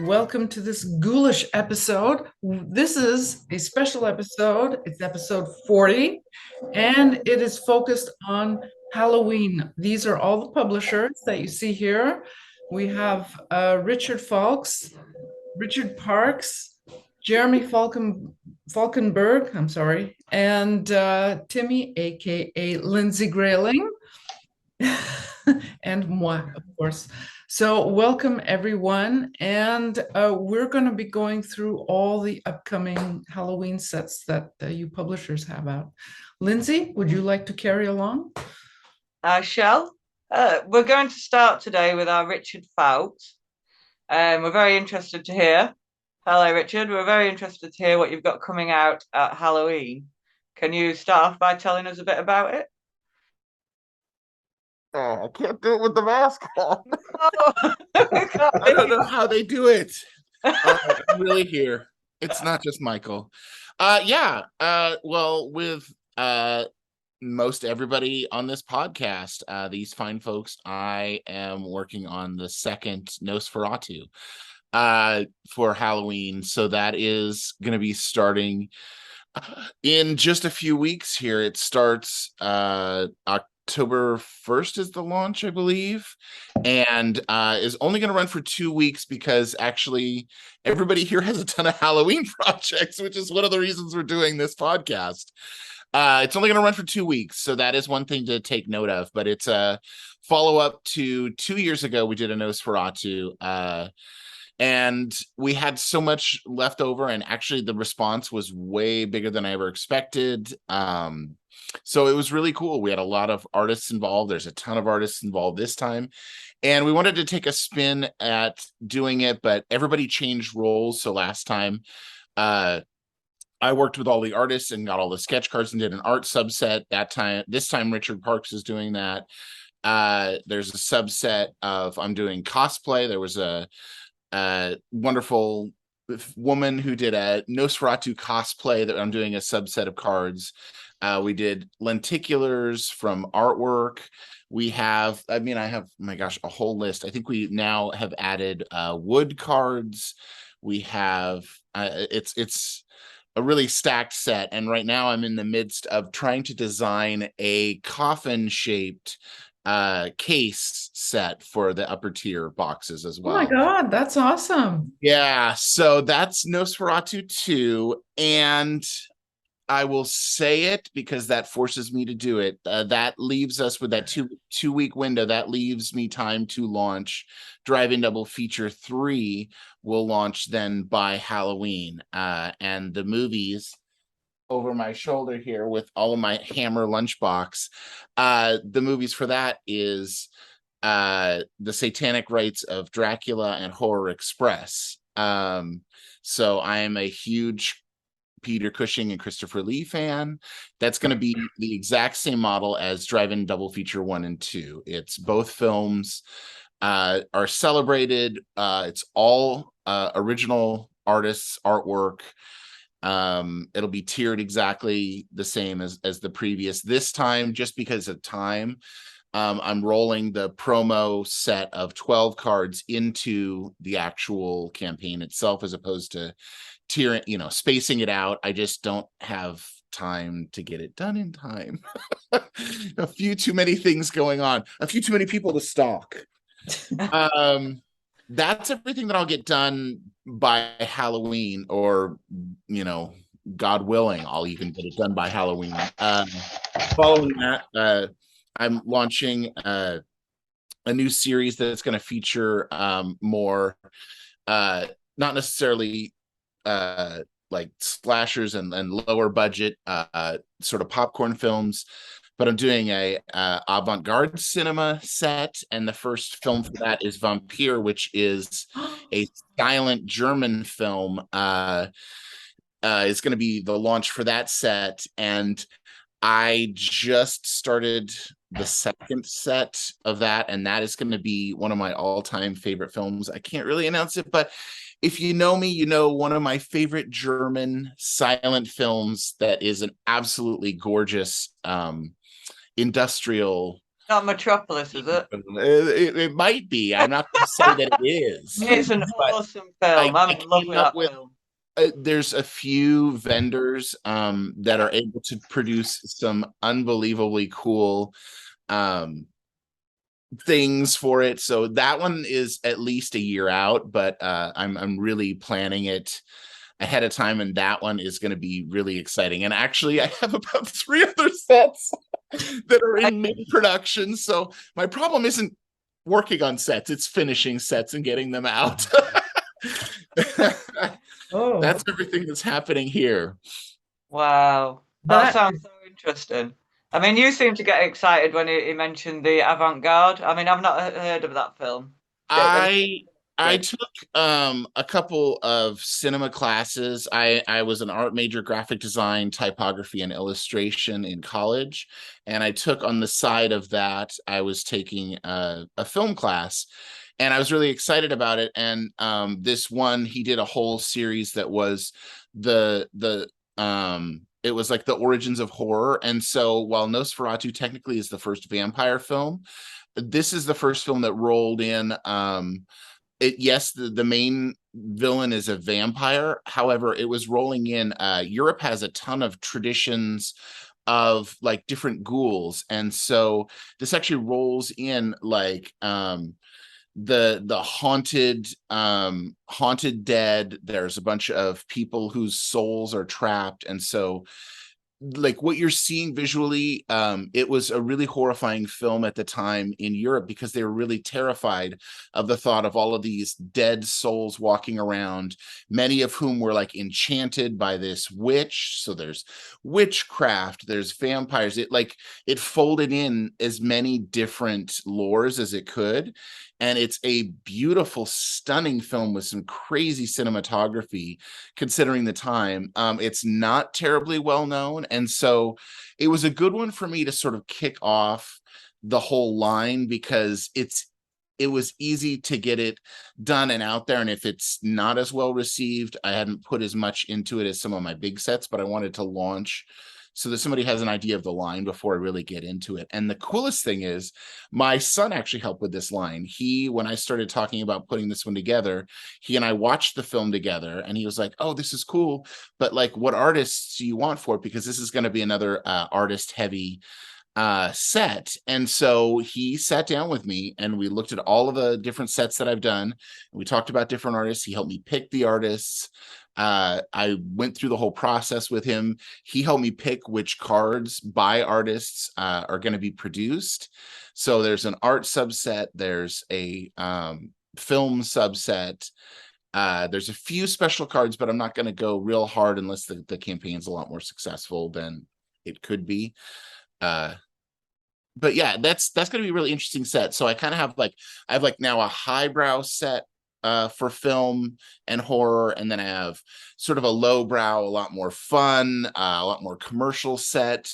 Welcome to this ghoulish episode. This is a special episode. It's episode 40, and it is focused on Halloween. These are all the publishers that you see here. We have Richard Falks, Richard Parks, Jeremy Falkenberg, I'm sorry, and Timmy, aka Lindsey Greyling, and moi, of course. So, welcome everyone. And we're going to be going through all the upcoming Halloween sets that you publishers have out. Lindsey, would you like to carry along? I shall. We're going to start today with our Richard Fouts. We're very interested to hear. Hello, Richard. We're very interested to hear what you've got coming out at Halloween. Can you start off by telling us a bit about it? Oh, I can't do it with the mask on. Oh, I don't know how they do it. I'm really here. It's not just Michael. Well, with most everybody on this podcast, these fine folks, I am working on the second Nosferatu for Halloween. So that is going to be starting in just a few weeks here. It starts October 1st is the launch, I believe, and is only going to run for 2 weeks because actually everybody here has a ton of Halloween projects, which is one of the reasons we're doing this podcast. It's only going to run for 2 weeks, so that is one thing to take note of, but it's a follow-up to 2 years ago. We did a Nosferatu, and we had so much left over, and actually the response was way bigger than I ever expected. So it was really cool. We had a lot of artists involved. There's a ton of artists involved this time. And we wanted to take a spin at doing it, but everybody changed roles. So last time, I worked with all the artists and got all the sketch cards and did an art subset. This time Richard Parks is doing that. There's a subset of I'm doing cosplay. There was a wonderful woman who did a Nosferatu cosplay that I'm doing a subset of cards. We did lenticulars from artwork. I have, oh my gosh, a whole list. I think we now have added wood cards. We have, it's a really stacked set. And right now I'm in the midst of trying to design a coffin-shaped case set for the upper tier boxes as well. Oh my God, that's awesome. Yeah, so that's Nosferatu 2, and I will say it because that forces me to do it. That leaves us with that two week window. That leaves me time to launch Drive-In Double Feature 3 will launch then by Halloween. And the movies over my shoulder here with all of my Hammer lunchbox. The movies for that is The Satanic Rites of Dracula and Horror Express. So I am a huge Peter Cushing and Christopher Lee fan. That's going to be the exact same model as Drive-In Double Feature 1 and 2. It's both films are celebrated. It's all original artists' artwork. It'll be tiered exactly the same as the previous. This time, just because of time, I'm rolling the promo set of 12 cards into the actual campaign itself, as opposed to spacing it out. I just don't have time to get it done in time. A few too many things going on, a few too many people to stalk. That's everything that I'll get done by Halloween, or God willing, I'll even get it done by Halloween. Following that, I'm launching a new series that's going to feature more not necessarily like slashers and lower budget sort of popcorn films, but I'm doing a avant-garde cinema set, and the first film for that is Vampire, which is a silent German film. It's going to be the launch for that set, and I just started the second set of that, and that is going to be one of my all-time favorite films. I can't really announce it, but if you know me, you know one of my favorite German silent films that is an absolutely gorgeous industrial Not Metropolis, is it? It might be. I'm not going to say that it is, It's an but awesome film. I'm I in love came with up that with. film. There's a few vendors that are able to produce some unbelievably cool um, things for it. So that one is at least a year out, but I'm really planning it ahead of time, and that one is going to be really exciting. And actually, I have about 3 other sets that are in mid-production. So my problem isn't working on sets; it's finishing sets and getting them out. Oh, That's everything that's happening here. Wow, that that sounds so interesting. I mean, you seem to get excited when he mentioned the avant-garde. I mean, I've not heard of that film. Have I you I read? took a couple of cinema classes. I was an art major, graphic design, typography, and illustration in college, and I took on the side of that, I was taking a film class, and I was really excited about it. And this one, he did a whole series that was the it was like the origins of horror. And so while Nosferatu technically is the first vampire film, this is the first film that rolled in yes, the main villain is a vampire. However, it was rolling in Europe has a ton of traditions of like different ghouls, and so this actually rolls in like the haunted dead. There's a bunch of people whose souls are trapped, and so like what you're seeing visually, it was a really horrifying film at the time in Europe because they were really terrified of the thought of all of these dead souls walking around, many of whom were like enchanted by this witch. So there's witchcraft, there's vampires. It folded in as many different lores as it could, and it's a beautiful, stunning film with some crazy cinematography considering the time. It's not terribly well known, and so it was a good one for me to sort of kick off the whole line because it was easy to get it done and out there. And if it's not as well received, I hadn't put as much into it as some of my big sets, but I wanted to launch so that somebody has an idea of the line before I really get into it. And the coolest thing is my son actually helped with this line. When I started talking about putting this one together, he and I watched the film together, and he was like, "Oh, this is cool, but like, what artists do you want for it? Because this is going to be another artist heavy set." And so he sat down with me and we looked at all of the different sets that I've done, and we talked about different artists. He helped me pick the artists. I went through the whole process with him. He helped me pick which cards by artists are going to be produced. So there's an art subset, there's a film subset. There's a few special cards, but I'm not going to go real hard unless the campaign's a lot more successful than it could be. But yeah, that's going to be a really interesting set. So I kind of have like now a highbrow set for film and horror, and then I have sort of a lowbrow, a lot more fun, a lot more commercial set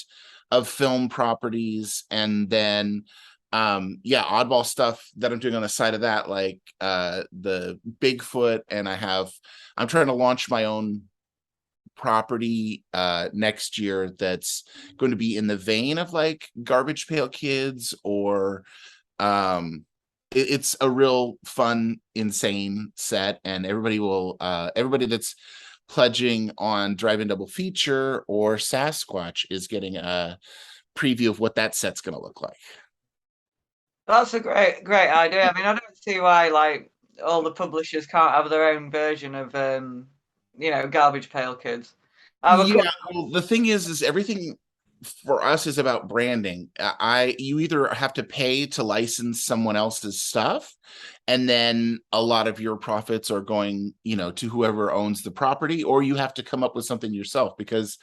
of film properties, and then yeah, oddball stuff that I'm doing on the side of that, like the Bigfoot, and I'm trying to launch my own property next year that's going to be in the vein of like Garbage Pail Kids, or it's a real fun, insane set, and everybody that's pledging on Drive-In Double Feature or Sasquatch is getting a preview of what that set's going to look like. That's a great idea. I mean, I don't see why like all the publishers can't have their own version of Garbage Pail Kids. I have a Yeah, well, the thing is everything for us is about branding. You either have to pay to license someone else's stuff, and then a lot of your profits are going, to whoever owns the property, or you have to come up with something yourself. Because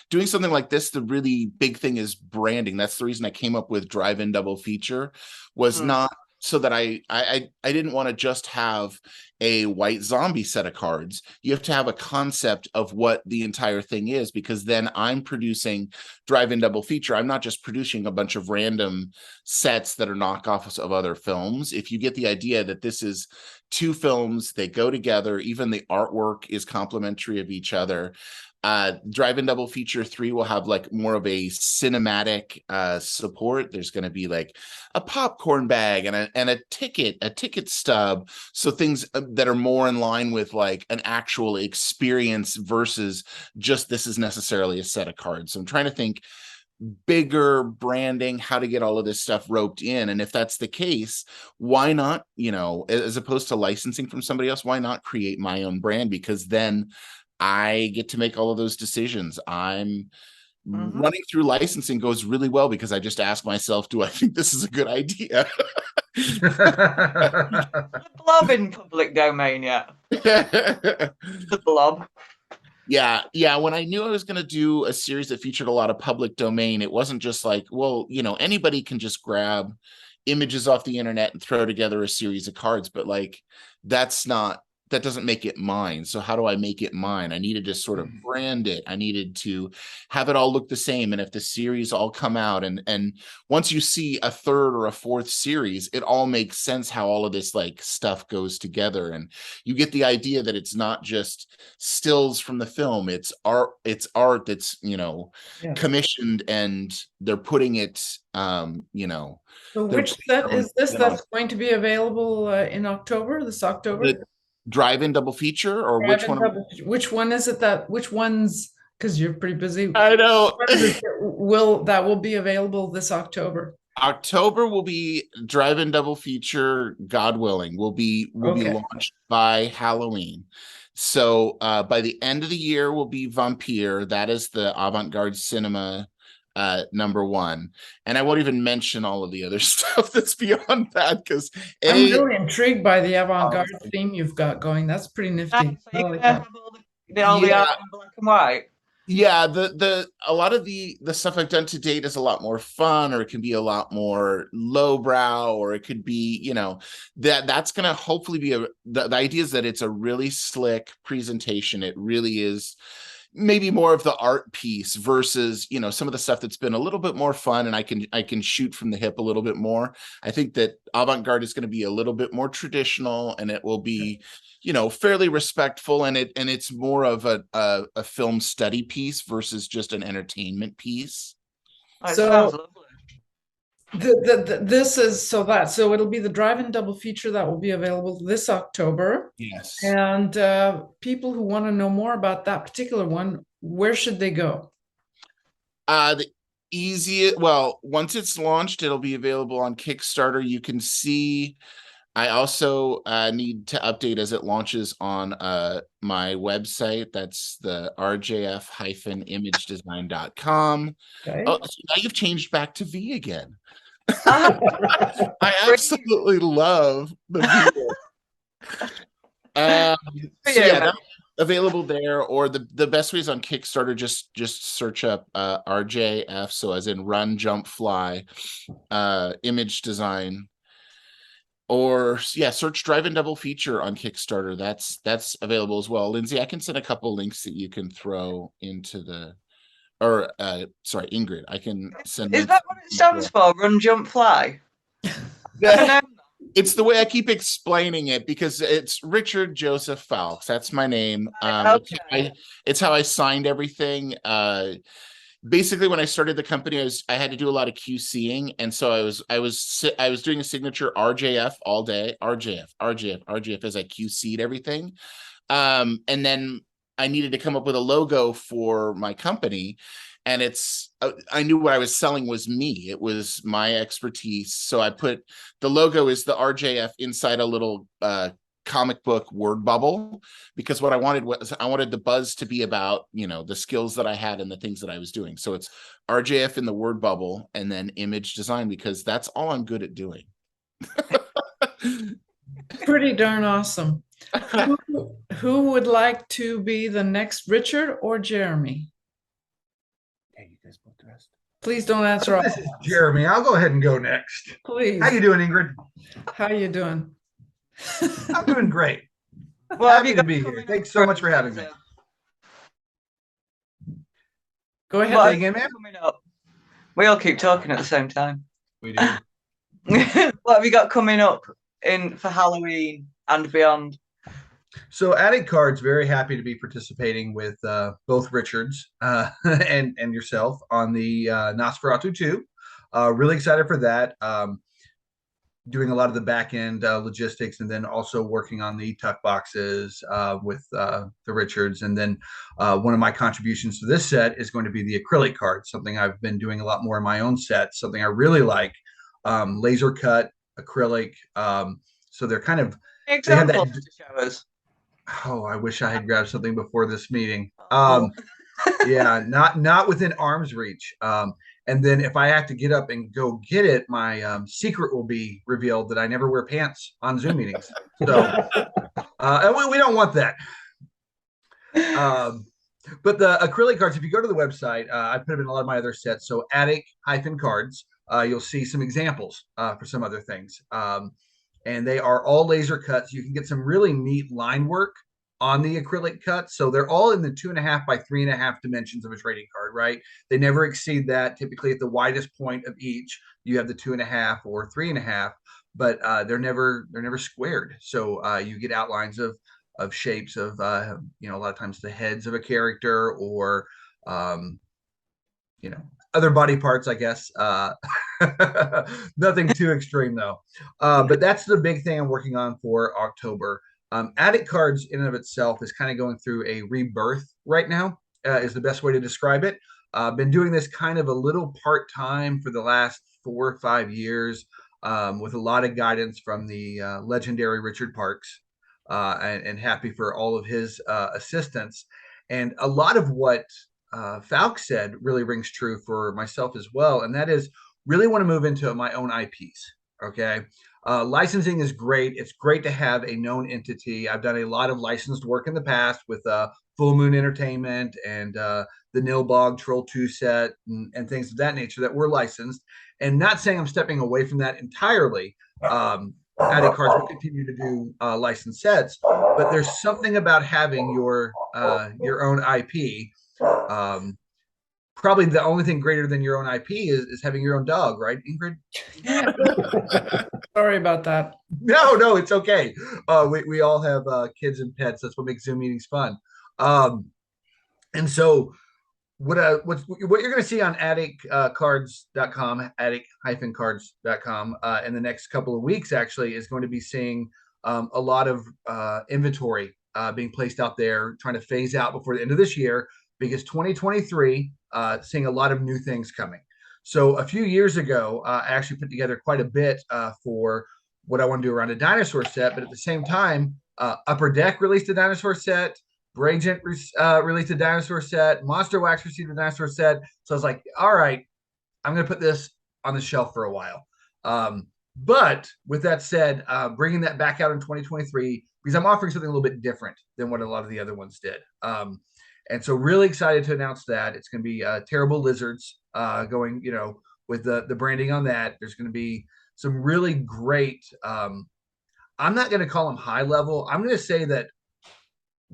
doing something like this, the really big thing is branding. That's the reason I came up with Drive-In Double Feature, was not so that I didn't want to just have a white zombie set of cards. You have to have a concept of what the entire thing is, because then I'm producing drive-in double feature. I'm not just producing a bunch of random sets that are knockoffs of other films. If you get the idea that this is two films, they go together, even the artwork is complementary of each other. Drive-in double feature 3 will have like more of a cinematic support. There's going to be like a popcorn bag and a ticket stub, so things that are more in line with like an actual experience versus just this is necessarily a set of cards. So I'm trying to think bigger branding, how to get all of this stuff roped in. And if that's the case, why not, as opposed to licensing from somebody else, why not create my own brand? Because then I get to make all of those decisions. I'm running through licensing goes really well because I just ask myself, do I think this is a good idea? The blob in public domain yet? The blob. Yeah. When I knew I was going to do a series that featured a lot of public domain, it wasn't just like, well, anybody can just grab images off the internet and throw together a series of cards, but like that doesn't make it mine. So how do I make it mine? I needed to sort of brand it. I needed to have it all look the same. And if the series all come out and once you see a third or a fourth series, it all makes sense how all of this like stuff goes together. And you get the idea that it's not just stills from the film. It's art that's, commissioned, and they're putting it, So which set is this that's going to be available in October, this October? The drive-in double feature, or which one? Which one is it which ones, because you're pretty busy. I know. Will be available this October? October will be drive-in double feature, God willing, will be launched by Halloween. So by the end of the year will be Vampire. That is the avant-garde cinema number 1, and I won't even mention all of the other stuff that's beyond that, because I'm really intrigued by the avant-garde theme you've got going. That's pretty nifty. So you have all the art in black and white. Yeah, a lot of the stuff I've done to date is a lot more fun, or it can be a lot more lowbrow, or it could be, that's going to hopefully be the idea is that it's a really slick presentation. It really is maybe more of the art piece versus, some of the stuff that's been a little bit more fun, and I can shoot from the hip a little bit more. I think that avant-garde is going to be a little bit more traditional, and it will be, fairly respectful, and it's more of a film study piece versus just an entertainment piece. So it'll be the drive-in double feature that will be available this October. Yes. And people who want to know more about that particular one, where should they go? The easiest, well, once it's launched, it'll be available on Kickstarter. You can see. I also need to update as it launches on my website. That's the rjf-imagedesign.com. Okay. Oh, so now you've changed back to V again. I absolutely love the V. That's available there, or the best way is on Kickstarter. Just search up RJF, so as in run, jump, fly, image design. Or search drive-in double feature on Kickstarter. That's available as well. Lindsey, I can send a couple links that you can throw into Ingrid, I can send. Is that what it stands for? Run, jump, fly? It's the way I keep explaining it, because it's Richard Joseph Fowlks. That's my name. It's how I signed everything. Basically, when I started the company, I had to do a lot of QCing, and so I was doing a signature RJF all day, RJF as I QC'd everything, and then I needed to come up with a logo for my company, and I knew what I was selling was me. It was my expertise, so I put the logo is the RJF inside a little comic book word bubble, because what I wanted the buzz to be about, the skills that I had and the things that I was doing. So it's RJF in the word bubble, and then image design, because that's all I'm good at doing. Pretty darn awesome. Who would like to be the next Richard or Jeremy? Hey, you guys both dressed. Please don't answer all. This is Jeremy. I'll go ahead and go next. Please. How you doing, Ingrid? How you doing? I'm doing great. What have Happy you to got be here. coming up Thanks so much us, for having me. Lindsey? Go What ahead. have Say you again, got ma'am? coming up? We all keep talking at the same time. We do. What have you got coming up for Halloween and beyond? So, Attic Cards, very happy to be participating with both Richards and yourself on the Nosferatu 2. Really excited for that. Doing a lot of the back end logistics, and then also working on the tuck boxes with the Richards. And then one of my contributions to this set is going to be the acrylic cards, something I've been doing a lot more in my own sets, something I really like. Laser cut acrylic. So they're kind of, they have that. Examples to show us. Oh, I wish I had grabbed something before this meeting. Oh. Yeah, not within arm's reach. And then if I have to get up and go get it, my secret will be revealed that I never wear pants on Zoom meetings. So we don't want that. But the acrylic cards, if you go to the website, I put them in a lot of my other sets. So attic-cards, you'll see some examples for some other things. And they are all laser cuts. You can get some really neat line work on the acrylic cuts. So they're all in the 2.5 by 3.5 dimensions of a trading card, right? They never exceed that. Typically at the widest point of each, you have the 2.5 or 3.5, but they're never squared. So you get outlines of shapes of a lot of times the heads of a character, or other body parts, I guess. Nothing too extreme though. But that's the big thing I'm working on for October. Attic Cards in and of itself is kind of going through a rebirth right now, is the best way to describe it. Been doing this kind of a little part-time for the last 4 or 5 years, with a lot of guidance from the legendary Richard Parks, and happy for all of his assistance. And a lot of what Falk said really rings true for myself as well, and that is really want to move into my own IPs. Okay. Licensing is great. It's great to have a known entity. I've done a lot of licensed work in the past with Full Moon Entertainment and the Nilbog Troll 2 set and things of that nature that were licensed. And not saying I'm stepping away from that entirely. Attic Cards will continue to do licensed sets, but there's something about having your own IP. Probably the only thing greater than your own IP is having your own dog, right, Ingrid? Sorry about that. No, it's okay. We all have kids and pets. That's what makes Zoom meetings fun. And so what you're going to see on attic-cards.com, attic-cards.com, in the next couple of weeks actually is going to be seeing a lot of inventory being placed out there, trying to phase out before the end of this year, because 2023, seeing a lot of new things coming. So a few years ago, I actually put together quite a bit for what I want to do around a dinosaur set, but at the same time, Upper Deck released a dinosaur set, Bragent released a dinosaur set, Monster Wax received a dinosaur set. So I was like, all right, I'm going to put this on the shelf for a while. But with that said, bringing that back out in 2023, because I'm offering something a little bit different than what a lot of the other ones did. And so really excited to announce that. It's going to be Terrible Lizards going, with the branding on that. There's going to be some really great, I'm not going to call them high level. I'm going to say that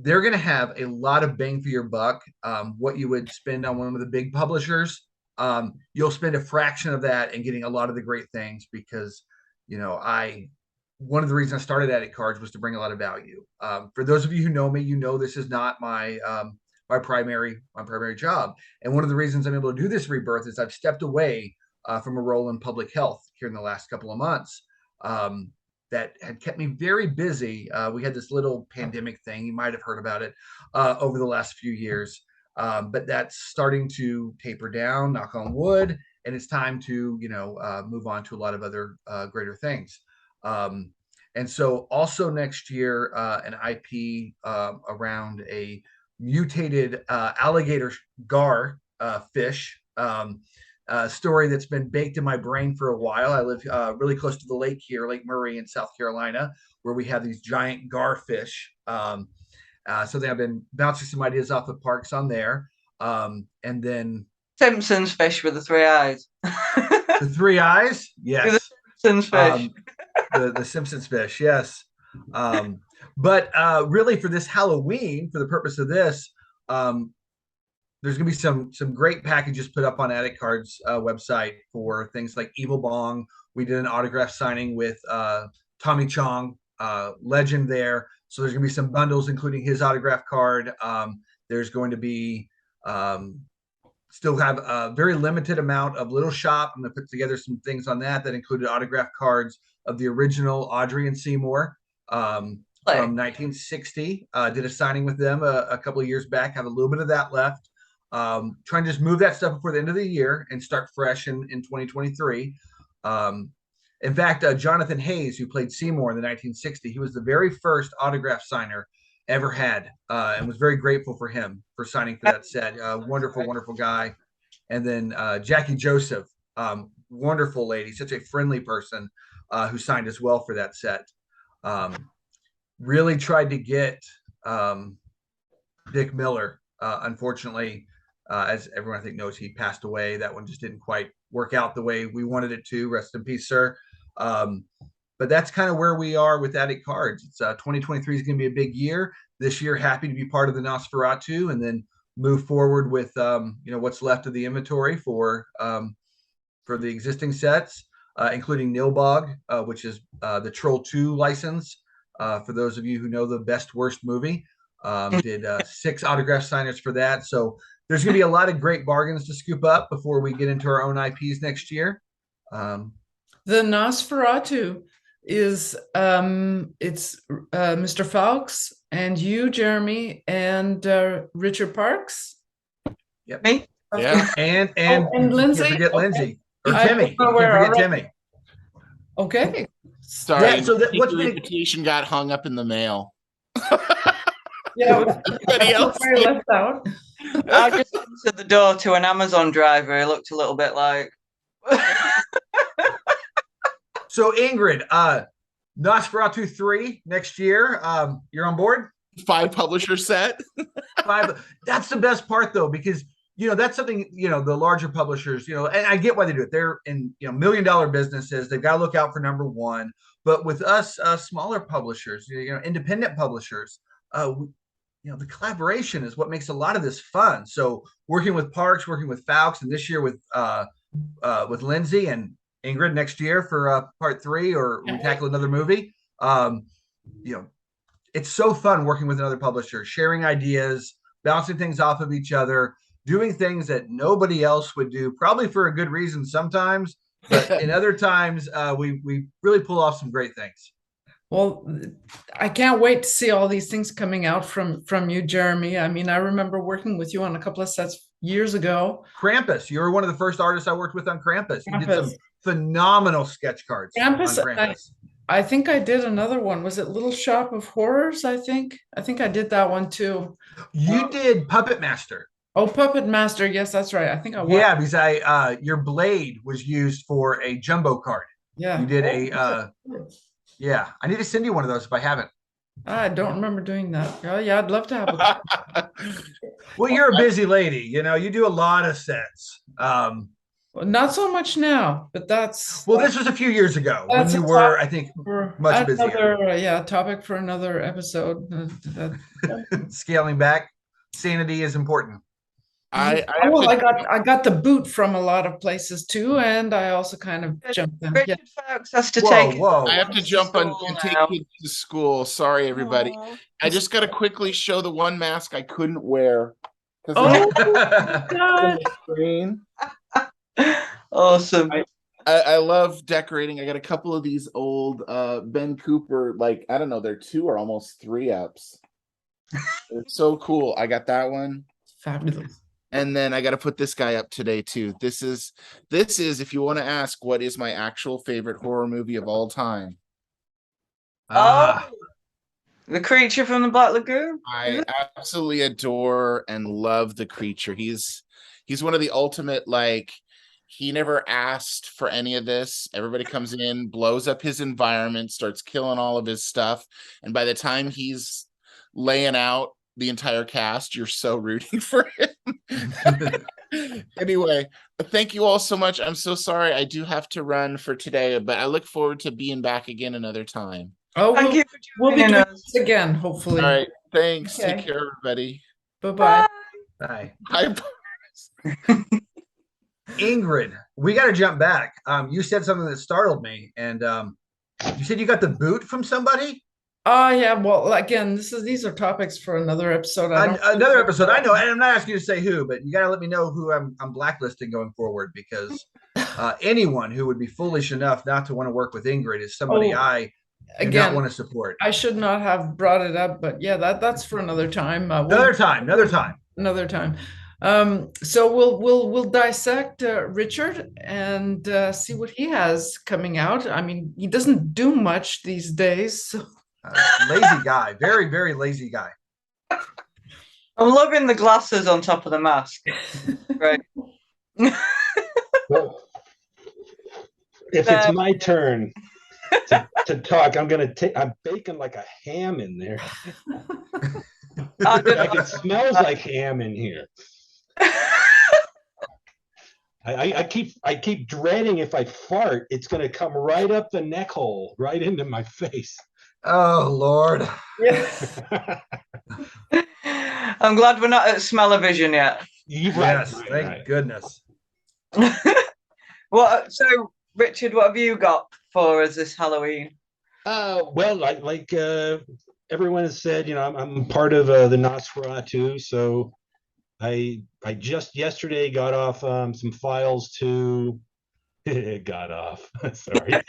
they're going to have a lot of bang for your buck. What you would spend on one of the big publishers, you'll spend a fraction of that and getting a lot of the great things, because, one of the reasons I started Attic Cards was to bring a lot of value. For those of you who know me, this is not my primary job. And one of the reasons I'm able to do this rebirth is I've stepped away from a role in public health here in the last couple of months. That had kept me very busy. We had this little pandemic thing, you might have heard about it, over the last few years. But that's starting to taper down, knock on wood, and it's time to, move on to a lot of other greater things. And so also next year, an IP around a mutated alligator gar fish, story that's been baked in my brain for a while. I live really close to the lake here, Lake Murray in South Carolina, where we have these giant gar fish. So I've been bouncing some ideas off the Parks on there. And then Simpsons fish with the 3 eyes. the 3 eyes, yes. The Simpsons fish. The Simpsons fish, yes. But really, for this Halloween, for the purpose of this, there's going to be some great packages put up on Attic Cards website for things like Evil Bong. We did an autograph signing with Tommy Chong, legend there. So there's going to be some bundles, including his autograph card. There's going to be still have a very limited amount of Little Shop. I'm going to put together some things on that included autograph cards of the original Audrey and Seymour from 1960. Did a signing with them a couple of years back. Have a little bit of that left. Trying to just move that stuff before the end of the year and start fresh in 2023. In fact, Jonathan Hayes, who played Seymour in the 1960, he was the very first autograph signer ever had, and was very grateful for him for signing for that set. Wonderful, wonderful guy. And then Jackie Joseph, wonderful lady, such a friendly person, who signed as well for that set. Really tried to get Dick Miller. Unfortunately, as everyone I think knows, he passed away. That one just didn't quite work out the way we wanted it to. Rest in peace, sir. But that's kind of where we are with Attic Cards. It's 2023 is going to be a big year. This year, happy to be part of the Nosferatu, and then move forward with what's left of the inventory for the existing sets, including Nilbog, which is the Troll 2 license. For those of you who know the Best Worst movie, did 6 autograph signers for that. So there's going to be a lot of great bargains to scoop up before we get into our own IPs next year. The Nosferatu is it's Mr. Fawkes and you, Jeremy, and Richard Parks. Yep. Me? Yeah. And Lindsey. Can't forget Lindsey or I Timmy. don't know Can't where forget Timmy. Okay. Sorry, Yeah, so that, what's the been invitation got hung up in the mail. Yeah, it was, Everybody else I left out. I just answered the door to an Amazon driver. He looked a little bit like. So Ingrid, Nosferatu 3 next year. You're on board? 5 publisher set. 5. That's the best part though, because that's something, the larger publishers, and I get why they do it. They're in, $1 million businesses. They've got to look out for number one. But with us, smaller publishers, independent publishers, the collaboration is what makes a lot of this fun. So working with Parks, working with Fawkes, and this year with Lindsey and Ingrid next year for part 3, or we tackle another movie. It's so fun working with another publisher, sharing ideas, bouncing things off of each other, doing things that nobody else would do, probably for a good reason sometimes, but in other times, we really pull off some great things. Well, I can't wait to see all these things coming out from you, Jeremy. I mean, I remember working with you on a couple of sets years ago. Krampus, you were one of the first artists I worked with on Krampus. You did some Krampus. phenomenal sketch cards Krampus, on Krampus. I think I did another one. Was it Little Shop of Horrors? I think I did that one too. You did Puppet Master. Oh, Puppet Master. Yes, that's right. I think I was. Yeah, because your blade was used for a jumbo card. Yeah. You did yeah. I need to send you one of those if I haven't. I don't remember doing that. Oh, yeah, I'd love to have a. Well, you're a busy lady. You do a lot of sets. Well, not so much now, but that's. Well, this was a few years ago when That's you a were, I think, for much busier. another, topic for another episode. Scaling back, sanity is important. I have Well, to- I got the boot from a lot of places too, and I also kind of jumped in. Yeah. Richard Fawkes has to take. Whoa. I have to jump on and take now. kids to school. Sorry, everybody. Aw. I just got to quickly show the one mask I couldn't wear. Oh God! Screen. Awesome. I love decorating. I got a couple of these old Ben Cooper, I don't know, they're 2 or almost 3-ups. They're so cool. I got that one. Fabulous. And then I got to put this guy up today too. This is if you want to ask what is my actual favorite horror movie of all time. Oh, the creature from the Black Lagoon. I absolutely adore and love the creature. He's one of the ultimate, he never asked for any of this. Everybody comes in, blows up his environment, starts killing all of his stuff, and by the time he's laying out the entire cast, you're so rooting for him. Anyway, thank you all so much. I'm so sorry I do have to run for today, but I look forward to being back again another time. Oh, Thank you for we'll be joining doing us. this again, hopefully. All right. Thanks. Okay. Take care, everybody. Bye-bye. Bye. Bye. Ingrid, we got to jump back. You said something that startled me, and you said you got the boot from somebody. Oh yeah, well, again, these are topics for another episode. I don't Another episode. I know, and I'm not asking you to say who, but you got to let me know who I'm blacklisting going forward, because anyone who would be foolish enough not to want to work with Ingrid is somebody Oh, I do not again, want to support. I should not have brought it up, but yeah, that's for another time. Another time. Another time. So we'll dissect Richard and see what he has coming out. I mean, he doesn't do much these days. So. Lazy guy, very, very lazy guy. I'm loving the glasses on top of the mask. Right. Well, if it's my turn to talk, I'm baking like a ham in there. Like it smells like ham in here. I keep dreading if I fart, it's gonna come right up the neck hole, right into my face. Oh Lord. Yeah. I'm glad we're not at smell-o-vision yet. Yes, thank goodness. So Richard, what have you got for us this Halloween? Well, like everyone has said, I'm part of the Nosferatu, so I just yesterday got off some files to got off. Sorry.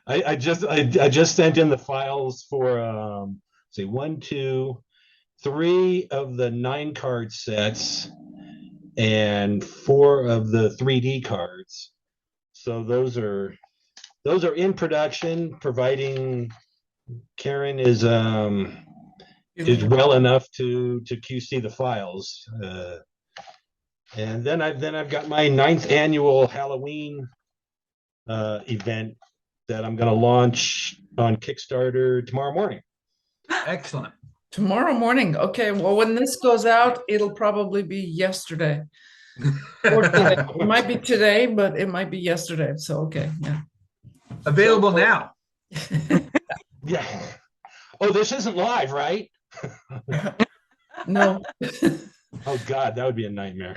I just sent in the files for say 1, 2, 3 of the 9 card sets and 4 of the 3D cards. So those are in production, providing Karen is well enough to QC the files. And then I've got my 9th annual Halloween event that I'm going to launch on Kickstarter tomorrow morning. Excellent. Tomorrow morning. Okay. Well, when this goes out, it'll probably be yesterday. Or today. It might be today, but it might be yesterday. So, okay. Yeah. Available now. Yeah. Oh, this isn't live, right? No. Oh God, that would be a nightmare.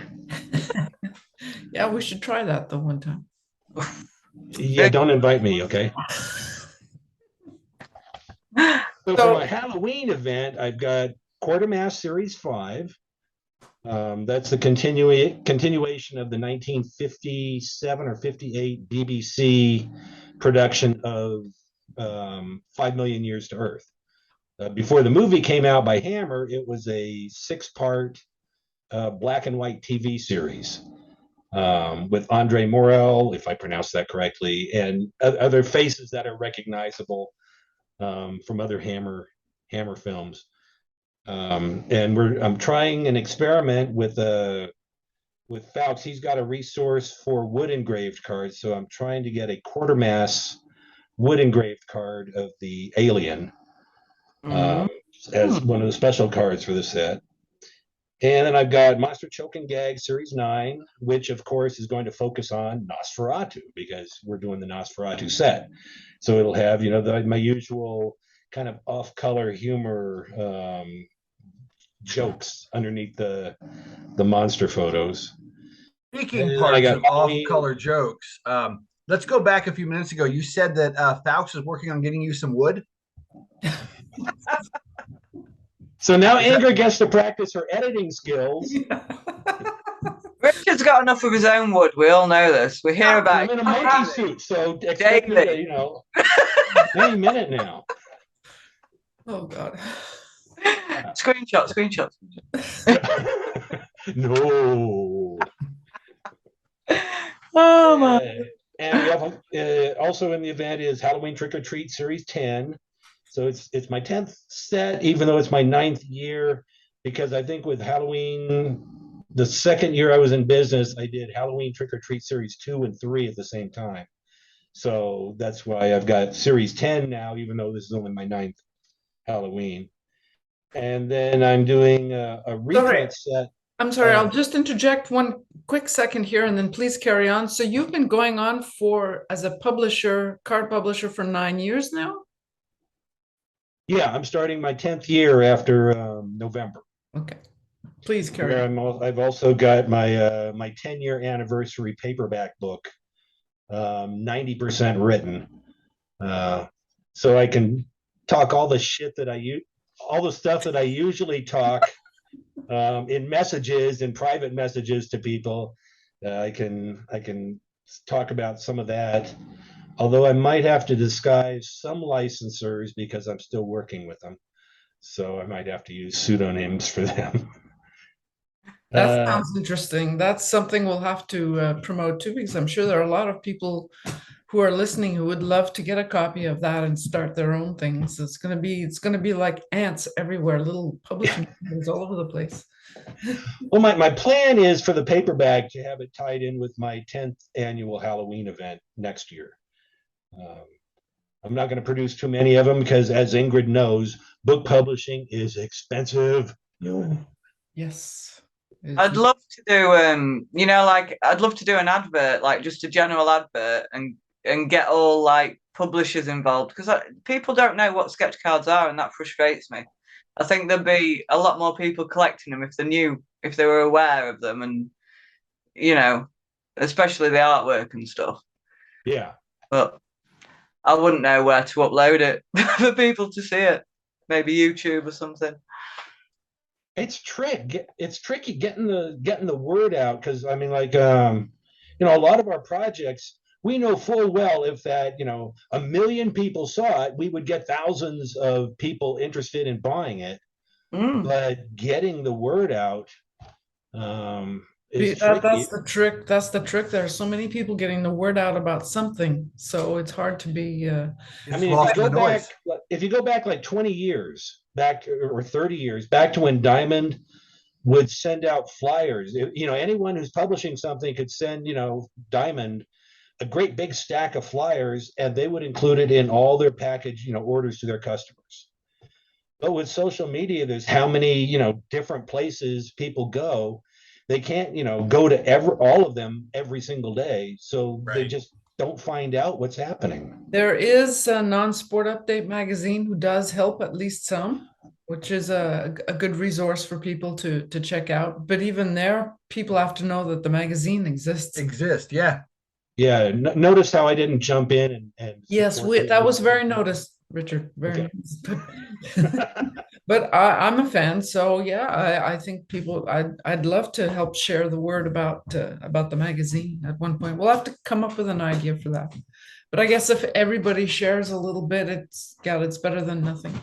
Yeah, we should try that the one time. Yeah, don't invite me, okay? So for my Halloween event, I've got Quartermass Series 5. That's the continuation of the 1957 or 58 BBC production of 5 Million Years to Earth. Before the movie came out by Hammer, it was a 6-part black and white TV series with Andre Morel, if I pronounced that correctly, and other faces that are recognizable from other Hammer films. And I'm trying an experiment with Fowlkes. He's got a resource for wood engraved cards, so I'm trying to get a Quartermass wood engraved card of the Alien as one of the special cards for the set. And then I've got Monster Choke and Gag Series 9, which of course is going to focus on Nosferatu because we're doing the Nosferatu set. So it'll have, my usual kind of off-color humor jokes underneath the monster photos. Speaking parts of off-color jokes, let's go back a few minutes ago. You said that Fowlkes is working on getting you some wood. So now Ingrid gets to practice her editing skills. Richard's got enough of his own wood. We all know this. We hear about I'm in a monkey suit, so expect me to, any minute now. Oh God. Screenshot. No. Oh my. And we have also in the event is Halloween Trick or Treat Series 10. So it's my 10th set, even though it's my 9th year, because I think with Halloween, the second year I was in business, I did Halloween Trick or Treat Series 2 and 3 at the same time. So that's why I've got Series 10 now, even though this is only my 9th Halloween. And then I'm doing a reprint set. I'm sorry, I'll just interject one quick second here and then please carry on. So you've been going on as a publisher, card publisher for 9 years now? Yeah, I'm starting my 10th year after November. Okay, please carry Where on. I've also got my 10-year anniversary paperback book, 90% written, so I can talk all the shit that all the stuff that I usually talk in messages, in private messages to people. I can talk about some of that, although I might have to disguise some licensors because I'm still working with them, so I might have to use pseudonyms for them. That sounds interesting. That's something we'll have to promote too, because I'm sure there are a lot of people who are listening who would love to get a copy of that and start their own things. It's gonna be like ants everywhere, little publishing companies all over the place. Well, my plan is for the paperback to have it tied in with my 10th annual Halloween event next year. I'm not going to produce too many of them because, as Ingrid knows, book publishing is expensive. Yes. I'd love to do I'd love to do an advert, like just a general advert, and get all like publishers involved, because people don't know what sketch cards are, and that frustrates me. I think there'd be a lot more people collecting them if they were aware of them, and especially the artwork and stuff. Yeah. But I wouldn't know where to upload it for people to see it. Maybe YouTube or something. It's tricky getting the word out, because I mean, like, a lot of our projects, we know full well if that 1 million people saw it, we would get thousands of people interested in buying it. But getting the word out is tricky. That's the trick. That's the trick. There are so many people getting the word out about something, so it's hard to be. I mean, if you go back like 20 years back, or 30 years back to when Diamond would send out flyers, anyone who's publishing something could send, Diamond a great big stack of flyers, and they would include it in all their package, orders to their customers. But with social media, there's how many, different places people go. They can't, go to all of them every single day. So They just don't find out what's happening. There is a non-sport update magazine who does help at least some, which is a good resource for people to check out. But even there, people have to know that the magazine exists. Yeah. Yeah. Notice how I didn't jump in and yes, that was very noticed, Richard. Very nice. But I'm a fan, so yeah, I think I'd love to help share the word about the magazine at one point. We'll have to come up with an idea for that. But I guess if everybody shares a little bit, it's better than nothing.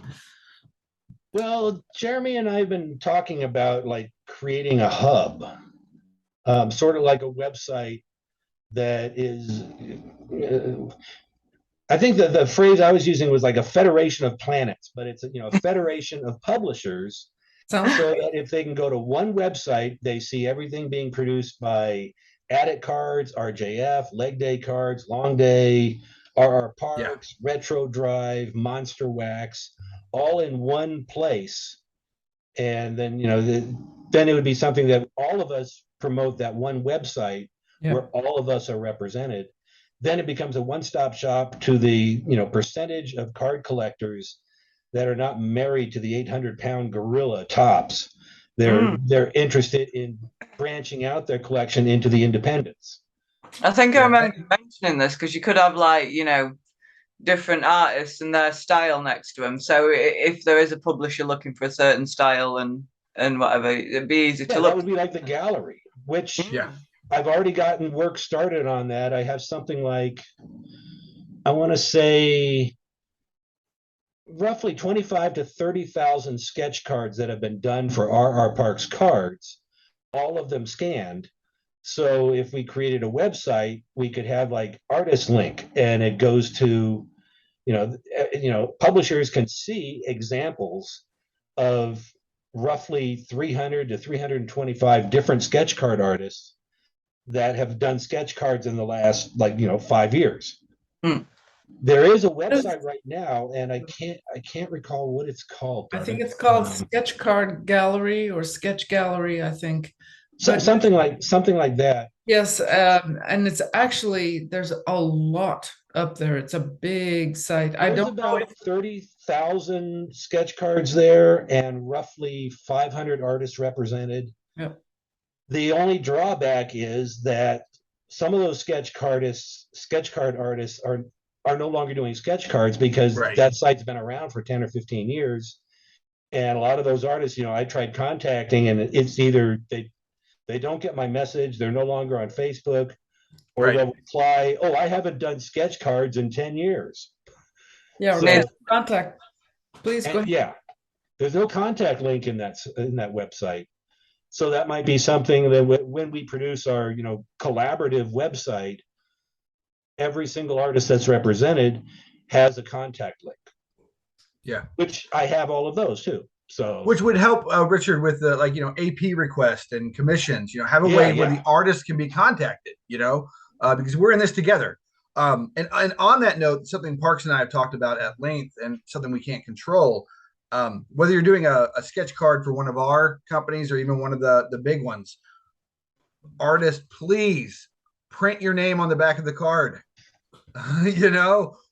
Well, Jeremy and I have been talking about like creating a hub, sort of like a website that is. I think that the phrase I was using was like a federation of planets, but it's a federation of publishers. So that if they can go to one website, they see everything being produced by Addict Cards, RJF, Leg Day Cards, Long Day, RR Parks, Retro Drive, Monster Wax, all in one place. And then then it would be something that all of us promote, that one website where all of us are represented. Then it becomes a one-stop shop to the percentage of card collectors that are not married to the 800-pound gorilla tops. They're interested in branching out their collection into the independents. I think I remember mentioning this because you could have like different artists and their style next to them. So if there is a publisher looking for a certain style and whatever, it'd be easy to look. That would be like the gallery, which I've already gotten work started on that. I have something like, I want to say, roughly 25 to 30,000 sketch cards that have been done for RR Parks Cards, all of them scanned. So if we created a website, we could have like artist link, and it goes to, publishers can see examples of roughly 300 to 325 different sketch card artists that have done sketch cards in the last 5 years. There is a website right now, and I can't recall what it's called. I think it's called Sketch Card Gallery or Sketch Gallery, I think. But something like that. yes, and it's actually there's a lot up there. It's a big site. I There's don't know about 30,000 sketch cards there and roughly 500 artists represented. Yep. The only drawback is that some of those sketch card artists are no longer doing sketch cards because Right. that site's been around for 10 or 15 years. And a lot of those artists, I tried contacting, and it's either they don't get my message, they're no longer on Facebook, or Right. they'll reply, "Oh, I haven't done sketch cards in 10 years." Yeah, So- contact. Please go And ahead. yeah, there's no contact link in that website. So that might be something that when we produce our, collaborative website, every single artist that's represented has a contact link. Yeah. Which I have all of those too. So Which would help Richard with the AP request and commissions. Have a Yeah, way where yeah. the artist can be contacted. Because we're in this together. And on that note, something Parks and I have talked about at length, and something we can't control. Whether you're doing a sketch card for one of our companies or even one of the big ones, artists, please print your name on the back of the card.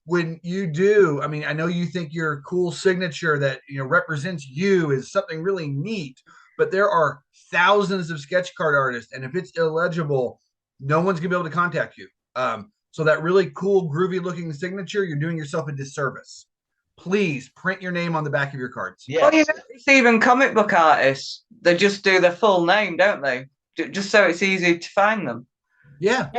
When you do, I know you think your cool signature that represents you is something really neat, but there are thousands of sketch card artists, and if it's illegible, no one's gonna be able to contact you. So that really cool, groovy looking signature, you're doing yourself a disservice. Please print your name on the back of your cards. Well, it's even comic book artists. They just do their full name, don't they? Just so it's easy to find them. Yeah.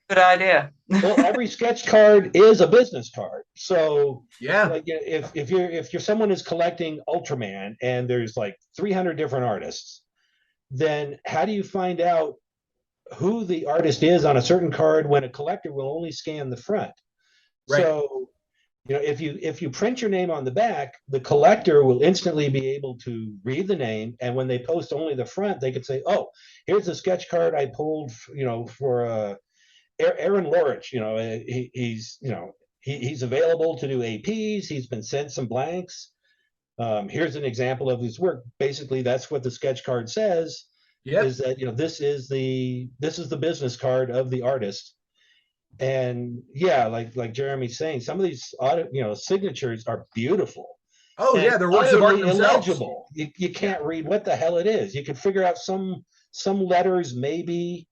Good idea. Well, every sketch card is a business card. So Yeah. like if someone is collecting Ultraman and there's like 300 different artists, then how do you find out who the artist is on a certain card when a collector will only scan the front? Right. So if you print your name on the back, the collector will instantly be able to read the name, and when they post only the front, they could say, "Oh, here's a sketch card I pulled, for Aaron Lorich. He's available to do APs. He's been sent some blanks. Here's an example of his work." Basically, that's what the sketch card says. Yep. Is that this is the business card of the artist. And yeah, like Jeremy's saying, some of these signatures are beautiful. Oh and yeah, they're works of art utterly themselves. illegible. You can't read what the hell it is. You can figure out some letters maybe.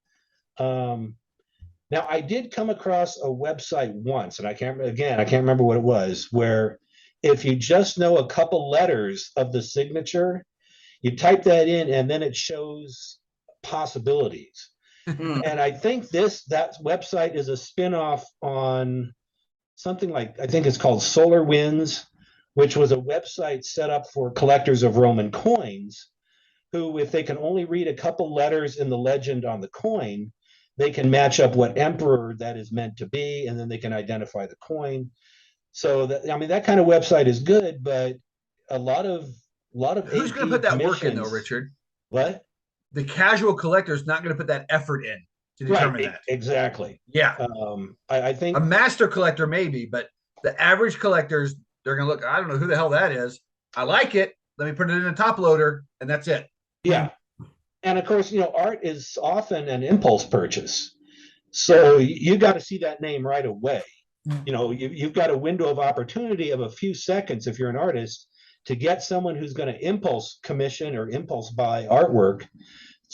Now I did come across a website once, and I can't remember what it was, where if you just know a couple letters of the signature, you type that in and then it shows possibilities. And I think that website is a spin-off on something like, I think it's called Solar Winds, which was a website set up for collectors of Roman coins, who, if they can only read a couple letters in the legend on the coin, they can match up what emperor that is meant to be, and then they can identify the coin. So that kind of website is good, but a lot of Who's going to put that work in though, Richard? What? The casual collector is not going to put that effort in to determine that. Exactly. Yeah. I think a master collector maybe, but the average collectors, they're going to look, I don't know who the hell that is. I like it. Let me put it in a top loader, and that's it. Yeah. And of course, art is often an impulse purchase. So you got to see that name right away. You've got a window of opportunity of a few seconds if you're an artist to get someone who's going to impulse commission or impulse buy artwork,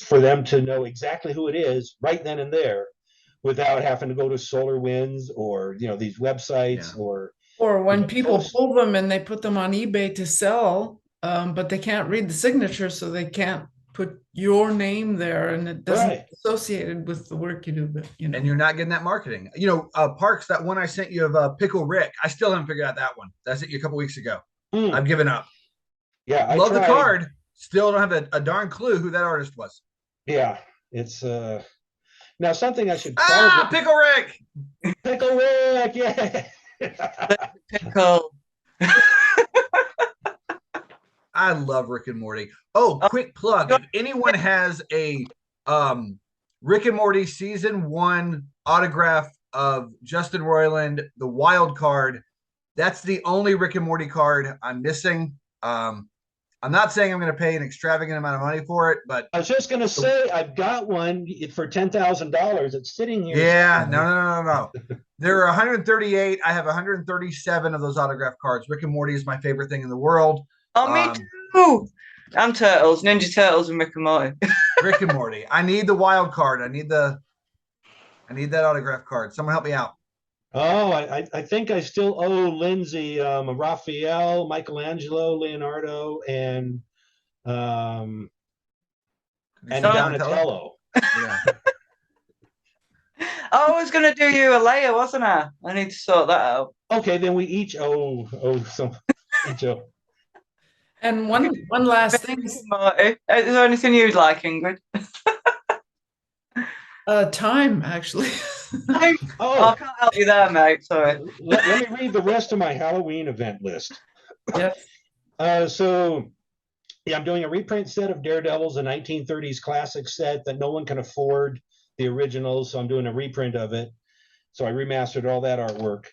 for them to know exactly who it is right then and there, without having to go to Solar Winds or these websites. Or when people pull them and they put them on eBay to sell, but they can't read the signature, so they can't put your name there, and it doesn't associated with the work you do. But and you're not getting that marketing. Parks, that one I sent you of Pickle Rick, I still haven't figured out that one. That's it, a couple weeks ago. I've given up. Yeah, I love the card. Still don't have a darn clue who that artist was. Yeah, it's now something I should Pickle Rick. Pickle Rick, yeah. Pickle. I love Rick and Morty. Oh, quick plug. If anyone has a Rick and Morty season 1 autograph of Justin Roiland, the wild card, that's the only Rick and Morty card I'm missing. I'm I'm not saying I'm going to pay an extravagant amount of money for it, but I was just going to say, I've got one for $10,000. It's sitting here. yeah, no. There are 138. I have 137 of those autographed cards. Rick and Morty is my favorite thing in the world. Oh, me too. I'm Turtles, Ninja Turtles, and Rick and Morty. Rick and Morty. I need the wild card. I need that autograph card. Someone help me out. Oh, I think I still owe Lindsey Raphael, Michelangelo, Leonardo, and Donatello. Yeah. I was going to do you a layer, wasn't I? I need to sort that out. Okay, then we each owe some. Each owe. And one last thing. Marty, is there anything you'd like, Ingrid? Time, actually. Oh, I can't help you there, mate. Sorry. Let me read the rest of my Halloween event list. Yes. So, yeah, I'm doing a reprint set of Daredevils, a 1930s classic set that no one can afford the originals. So I'm doing a reprint of it. So I remastered all that artwork.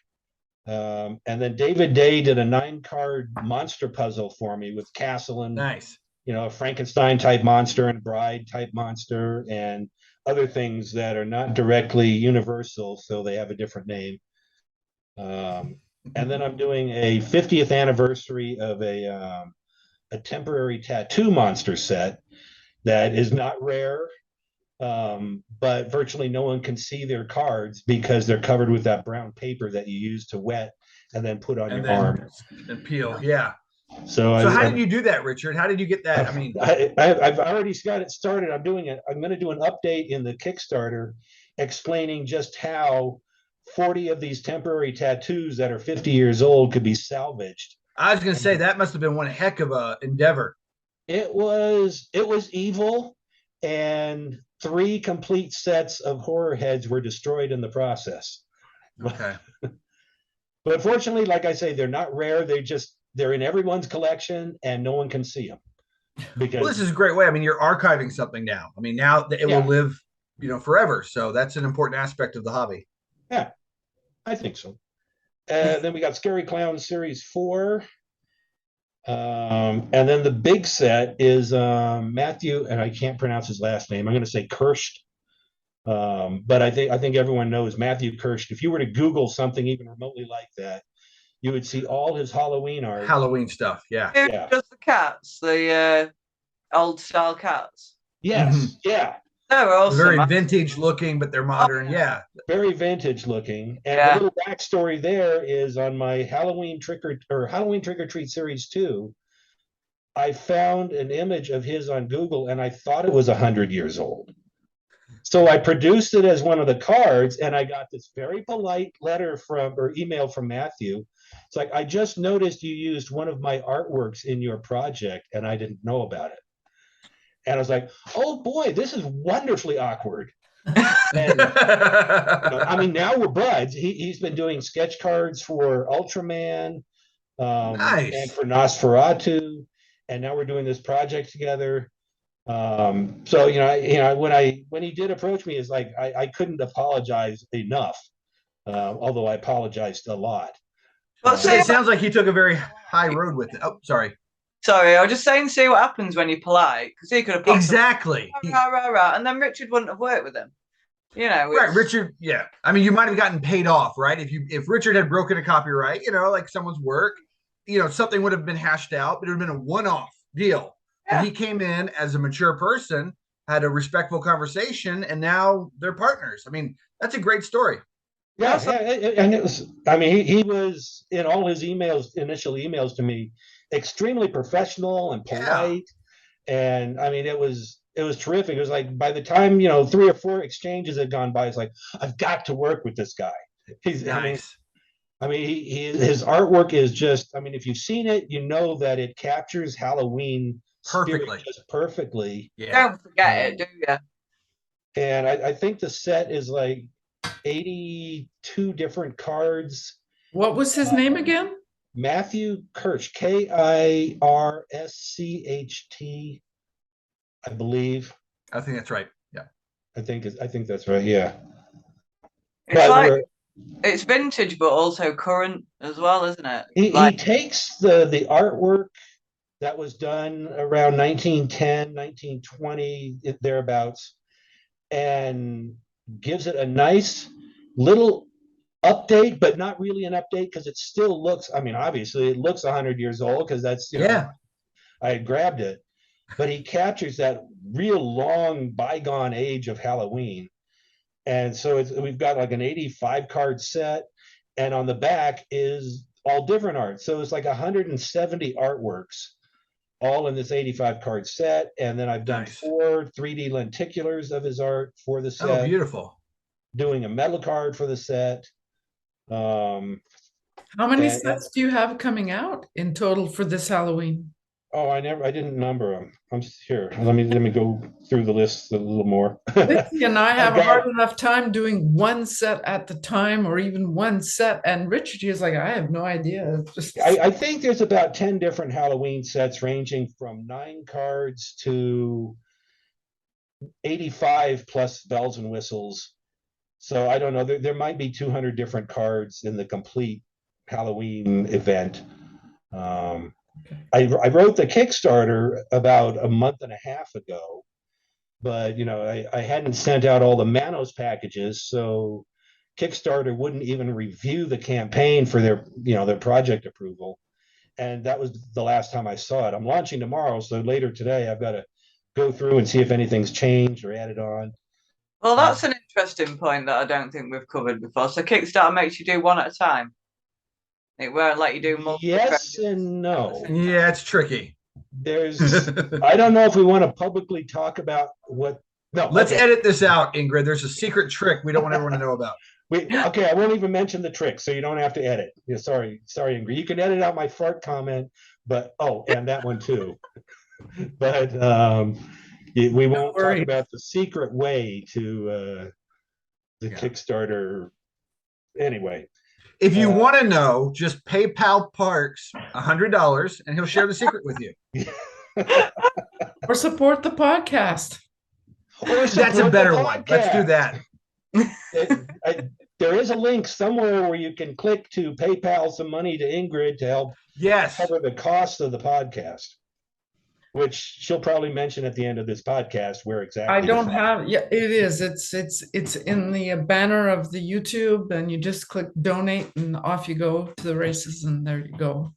And then David Day did a 9-card monster puzzle for me with Castle and Nice. A Frankenstein type monster and Bride type monster and other things that are not directly universal, so they have a different name. And then I'm doing a 50th anniversary of a temporary tattoo monster set that is not rare, but virtually no one can see their cards because they're covered with that brown paper that you use to wet and then put on your arm and peel. Yeah. So how did you do that, Richard? How did you get that? I mean, I've already got it started. I'm going to do an update in the Kickstarter explaining just how 40 of these temporary tattoos that are 50 years old could be salvaged. I was going to say that must have been one heck of a endeavor. It was evil, and 3 complete sets of horror heads were destroyed in the process. Okay. But fortunately, like I say, they're not rare. They're in everyone's collection and no one can see them. Because this is a great way. I mean, you're archiving something now. I mean, now it will live, forever. So that's an important aspect of the hobby. Yeah, I think so. Then we got Scary Clown Series 4. And then the big set is Matthew, and I can't pronounce his last name. I'm going to say Kirscht. But I think everyone knows Matthew Kirscht. If you were to Google something even remotely like that, you would see all his Halloween art. Halloween stuff, yeah. Just the cats, the old style cats. Yes, yeah. They're awesome. Very vintage looking, but they're modern, yeah. Very vintage looking. And the little backstory there is on my Halloween Trick or Treat Series 2, I found an image of his on Google and I thought it was 100 years old. So I produced it as one of the cards and I got this very polite email from Matthew. It's like, I just noticed you used one of my artworks in your project and I didn't know about it. And I was like, oh boy, this is wonderfully awkward. And, I mean, now we're buds. He's been doing sketch cards for Ultraman, nice. And for Nosferatu, and now we're doing this project together. So when he did approach me, it's like I couldn't apologize enough, although I apologized a lot. Well, it sounds like he took a very high road with it. Oh, sorry. Sorry, I was just saying, see what happens when you're polite, because he could have exactly, and then Richard wouldn't have worked with him. Right, Richard. Yeah, I mean, you might have gotten paid off, right? If Richard had broken a copyright, like someone's work, something would have been hashed out, but it would have been a one-off deal. Yeah. And he came in as a mature person, had a respectful conversation, and now they're partners. I mean, that's a great story. Yeah, and it was. I mean, he was in all his initial emails to me, extremely professional and polite, and I mean, it was terrific. It was like by the time 3 or 4 exchanges had gone by, it's like I've got to work with this guy. He's nice. I mean, his artwork is just. I mean, if you've seen it, you know that it captures Halloween perfectly. Yeah. Don't forget it, do you? And I think the set is like 82 different cards. What was his name again? Matthew Kirscht, Kirscht, I believe. I think that's right. Yeah. I think that's right. Yeah. It's vintage, but also current as well, isn't it? He takes the artwork that was done around 1910, 1920, thereabouts, and gives it a nice little update, but not really an update because it still looks, I mean, obviously it looks 100 years old because that's, I had grabbed it, but he captures that real long bygone age of Halloween. And so we've got like an 85 card set, and on the back is all different art. So it's like 170 artworks, all in this 85 card set. And then I've done 4 3D lenticulars of his art for the set. Oh, beautiful. Doing a metal card for the set. How many sets do you have coming out in total for this Halloween? Oh, I didn't number them. I'm here. Let me go through the list a little more. Lindsey and I have a hard enough time doing one set at the time, or even one set. And Richard is like, I have no idea. I think there's about 10 different Halloween sets, ranging from 9 cards to 85 plus bells and whistles. So I don't know. There might be 200 different cards in the complete Halloween event. I wrote the Kickstarter about a month and a half ago, but I hadn't sent out all the Manos packages, so Kickstarter wouldn't even review the campaign for their project approval, and that was the last time I saw it. I'm launching tomorrow, so later today I've got to go through and see if anything's changed or added on. Well, that's an interesting point that I don't think we've covered before. So Kickstarter makes you do one at a time. It won't let you do multiple. Yes and no. Yeah, it's tricky. I don't know if we want to publicly talk about what. No, let's edit this out, Ingrid. There's a secret trick we don't want everyone to know about. Okay, I won't even mention the trick, so you don't have to edit. Yeah, sorry, Ingrid. You can edit out my fart comment, but and that one too. But we won't talk about the secret way to the Kickstarter. Anyway. If you want to know, just PayPal Parks $100 and he'll share the secret with you. Or support the podcast. That's a better one. Let's do that. There is a link somewhere where you can click to PayPal some money to Ingrid to help cover the cost of the podcast, which she'll probably mention at the end of this podcast where exactly. I don't have. Yeah, it is. It's in the banner of the YouTube, and you just click donate, and off you go to the races, and there you go.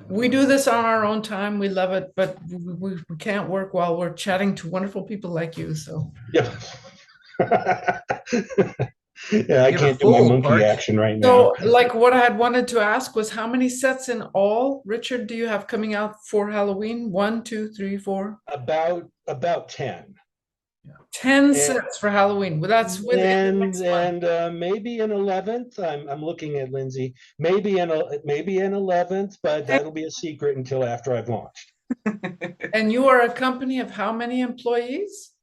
We do this on our own time. We love it, but we can't work while we're chatting to wonderful people like you. So. Yeah. Yeah, I can't do my monkey action right now. So, like, what I had wanted to ask was, how many sets in all, Richard, do you have coming out for Halloween? 1, 2, 3, 4? About 10. 10 sets for Halloween. Well, that's with and maybe an 11th. I'm looking at Lindsey. Maybe an 11th, but that'll be a secret until after I've launched. And you are a company of how many employees?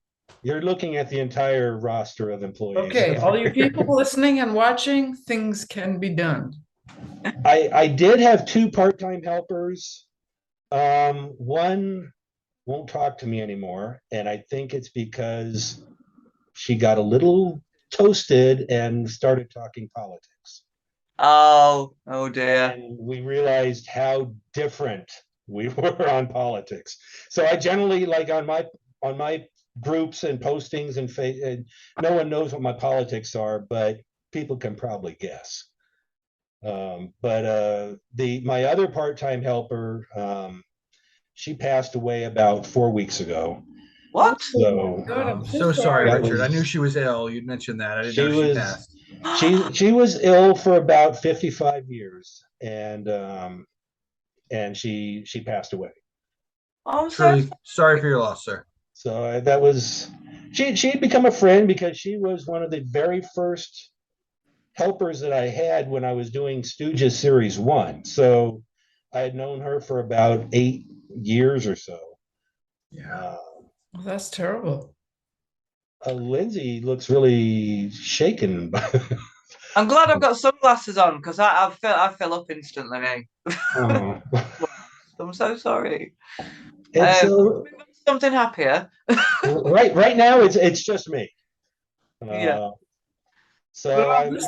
You're looking at the entire roster of employees. Okay, all you people listening and watching, things can be done. I did have 2 part-time helpers. One won't talk to me anymore, and I think it's because she got a little toasted and started talking politics. Oh dear. And we realized how different we were on politics. So I generally, like on my groups and postings and no one knows what my politics are, but people can probably guess. But my other part-time helper, she passed away about 4 weeks ago. What? So, I'm so sorry, Richard. I knew she was ill. You'd mentioned that. I didn't know she passed. She was ill for about 55 years, and she passed away. I'm sorry for your loss, sir. So that was she'd become a friend because she was one of the very first helpers that I had when I was doing Stooges Series 1. So I had known her for about 8 years or so. Yeah. Well, that's terrible. Lindsey looks really shaken. I'm glad I've got sunglasses on because I fill up instantly. Oh. I'm so sorry. So, something happier. right now it's just me. Yeah. So Well,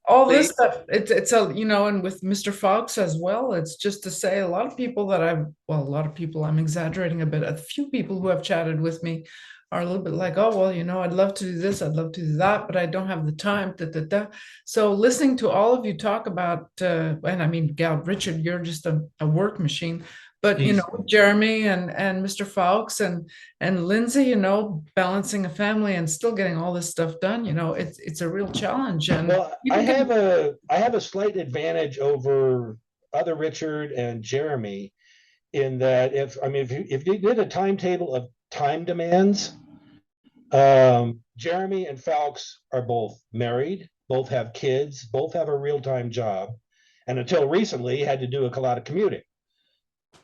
all this Please. stuff, it's a, and with Mr. Fox as well, it's just to say a lot of people that a lot of people, I'm exaggerating a bit, a few people who have chatted with me are a little bit like, oh, well, I'd love to do this, I'd love to do that, but I don't have the time. So listening to all of you talk about, and I mean, Gal, Richard, you're just a work machine. But He's- Jeremy and Mr. Fawkes and Lindsey, balancing a family and still getting all this stuff done, it's a real challenge. And well, I have a slight advantage over other Richard and Jeremy in that if you did a timetable of time demands, Jeremy and Fawkes are both married, both have kids, both have a real-time job, and until recently had to do a lot of commuting.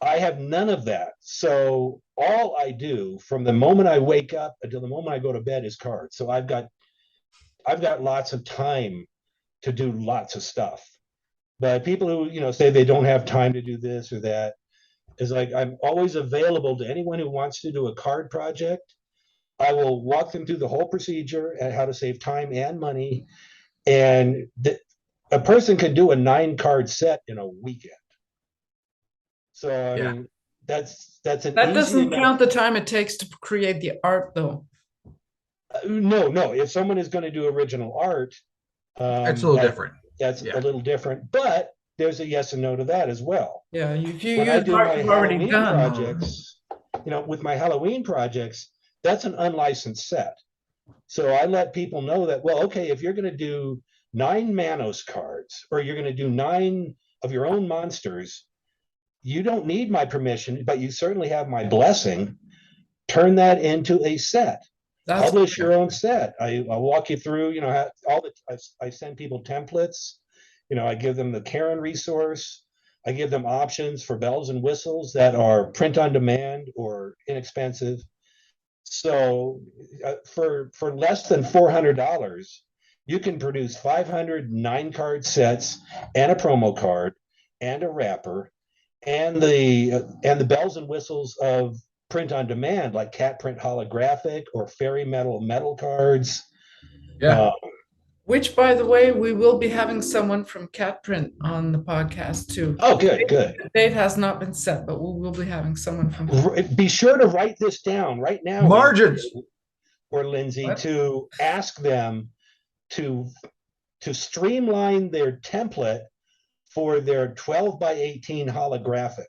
I have none of that. So all I do from the moment I wake up until the moment I go to bed is cards. So I've got lots of time to do lots of stuff. But people who say they don't have time to do this or that is like, I'm always available to anyone who wants to do a card project. I will walk them through the whole procedure and how to save time and money. And a person can do a 9-card set in a weekend. So I mean, that's an that easy doesn't enough. count the time it takes to create the art, though. No. If someone is going to do original art, It's a little different. That's Yeah. a little different. But there's a yes and no to that as well. Yeah, if you When I use do art my you've already Halloween done. projects, with my Halloween projects, that's an unlicensed set. So I let people know that, well, okay, if you're going to do 9 Manos cards or you're going to do 9 of your own monsters, you don't need my permission, but you certainly have my blessing. Turn that into a set. Publish your own set. I'll walk you through, I send people templates. I give them the Karen resource. I give them options for bells and whistles that are print on demand or inexpensive. So for less than $400, you can produce 500 9-card sets and a promo card and a wrapper and the bells and whistles of print on demand, like cat print holographic or fairy metal cards. Yeah. Which, by the way, we will be having someone from Cat Print on the podcast too. Oh, good. The date has not been set, but we will be having someone from. Be sure to write this down right now, Margins. or Lindsey, What? to ask them to streamline their template for their 12 by 18 holographic.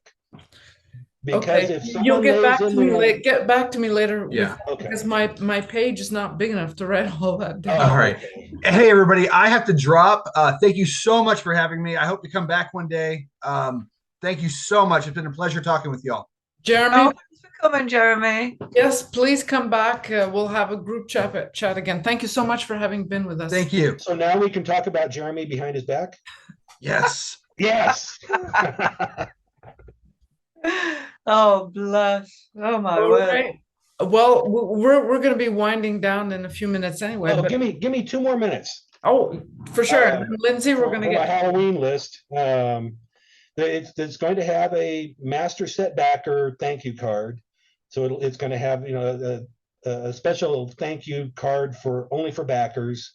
Because Okay, if someone you'll get back to me later, Get back to me later. Yeah. okay. Because my page is not big enough to write all that down. All right. Hey, everybody, I have to drop. Thank you so much for having me. I hope to come back one day. Thank you so much. It's been a pleasure talking with y'all. Jeremy, Thanks for coming, Jeremy. yes, please come back. We'll have a group chat again. Thank you so much for having been with us. Thank you. So now we can talk about Jeremy behind his back? Yes. Yes. Oh, bless. Oh, my All word. right. Well, we're going to be winding down in a few minutes anyway. Oh, but, give me 2 more minutes. for sure. uh, Lindsey, we're going to For my get. Halloween list. It's going to have a master set backer thank you card. So it's going to have a special thank you card only for backers.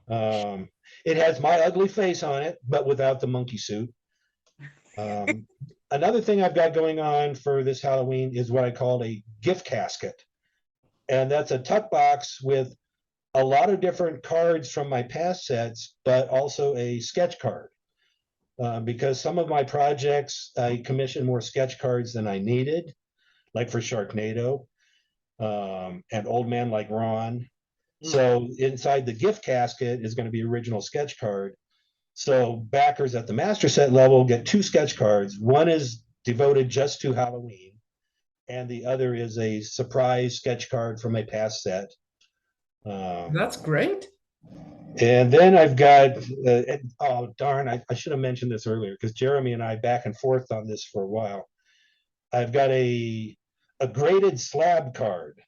It has my ugly face on it, but without the monkey suit. Another thing I've got going on for this Halloween is what I call a gift casket. And that's a tuck box with a lot of different cards from my past sets, but also a sketch card. Because some of my projects, I commissioned more sketch cards than I needed, like for Sharknado, and Old Man Like Ron. So inside the gift casket is going to be original sketch card. So backers at the master set level get 2 sketch cards. One is devoted just to Halloween, and the other is a surprise sketch card from a past set. That's great. And then I've got, oh darn, I should have mentioned this earlier because Jeremy and I back and forth on this for a while. I've got a graded slab card.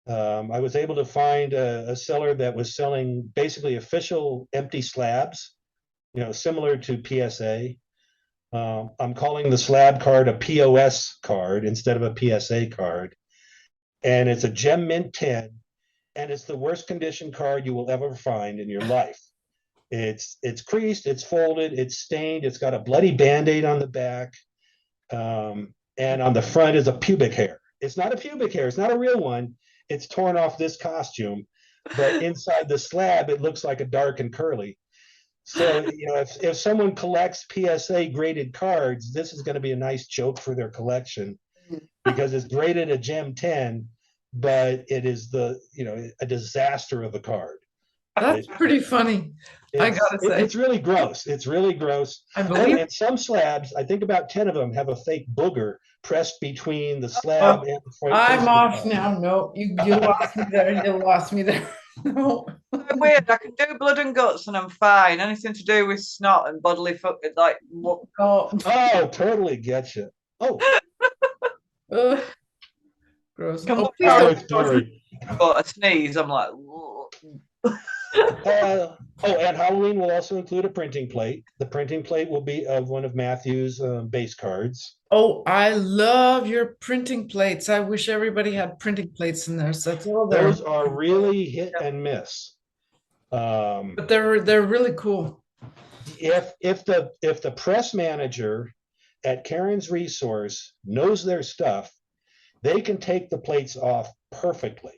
I was able to find a seller that was selling basically official empty slabs, similar to PSA. I'm calling the slab card a POS card instead of a PSA card. And it's a gem mint 10. and it's the worst condition card you will ever find in your life. It's creased, it's folded, it's stained, it's got a bloody Band-Aid on the back, and on the front is a pubic hair. It's not a pubic hair, it's not a real one. It's torn off this costume, but inside the slab, it looks like a dark and curly. So, if someone collects PSA graded cards, this is going to be a nice joke for their collection, because it's graded a Gem 10, but it is a disaster of a card. That's pretty funny. I gotta say, it's really gross. It's really gross. I believe. And some slabs, I think about 10 of them, have a fake booger pressed between the slab and the front. I'm off now. No, you lost me there. You lost me there. No. Weird. I can do blood and guts and I'm fine. Anything to do with snot and bodily like what? Oh, totally get you. Oh, gross. Come Oh, on, please Carol. don't. But a sneeze, I'm like. And Halloween will also include a printing plate. The printing plate will be of one of Matthew's base cards. Oh, I love your printing plates. I wish everybody had printing plates in their sets. Those are really hit and miss. But they're really cool. If the press manager at Karen's Resource knows their stuff, they can take the plates off perfectly.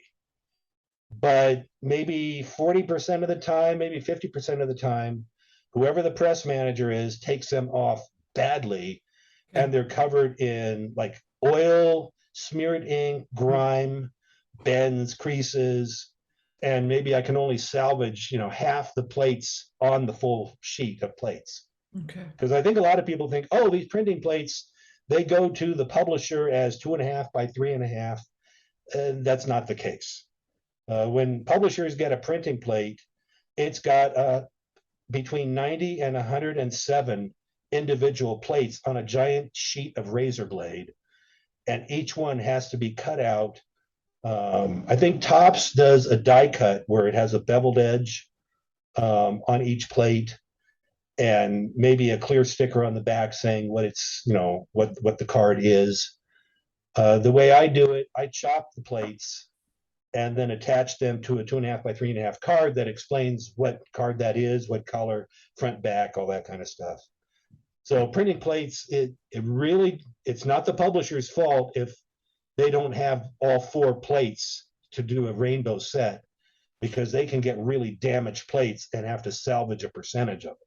But maybe 40% of the time, maybe 50% of the time, whoever the press manager is takes them off badly, and they're covered in like oil, smeared ink, grime, bends, creases, and maybe I can only salvage, half the plates on the full sheet of plates. Okay. Because I think a lot of people think, oh, these printing plates, they go to the publisher as 2.5 by 3.5, and that's not the case. When publishers get a printing plate, it's got between 90 and 107 individual plates on a giant sheet of razor blade, and each one has to be cut out. I think Topps does a die cut where it has a beveled edge on each plate, and maybe a clear sticker on the back saying what it's, what the card is. The way I do it, I chop the plates and then attach them to a 2.5 by 3.5 card that explains what card that is, what color, front, back, all that kind of stuff. So printing plates, it's not the publisher's fault if they don't have all 4 plates to do a rainbow set, because they can get really damaged plates and have to salvage a percentage of it.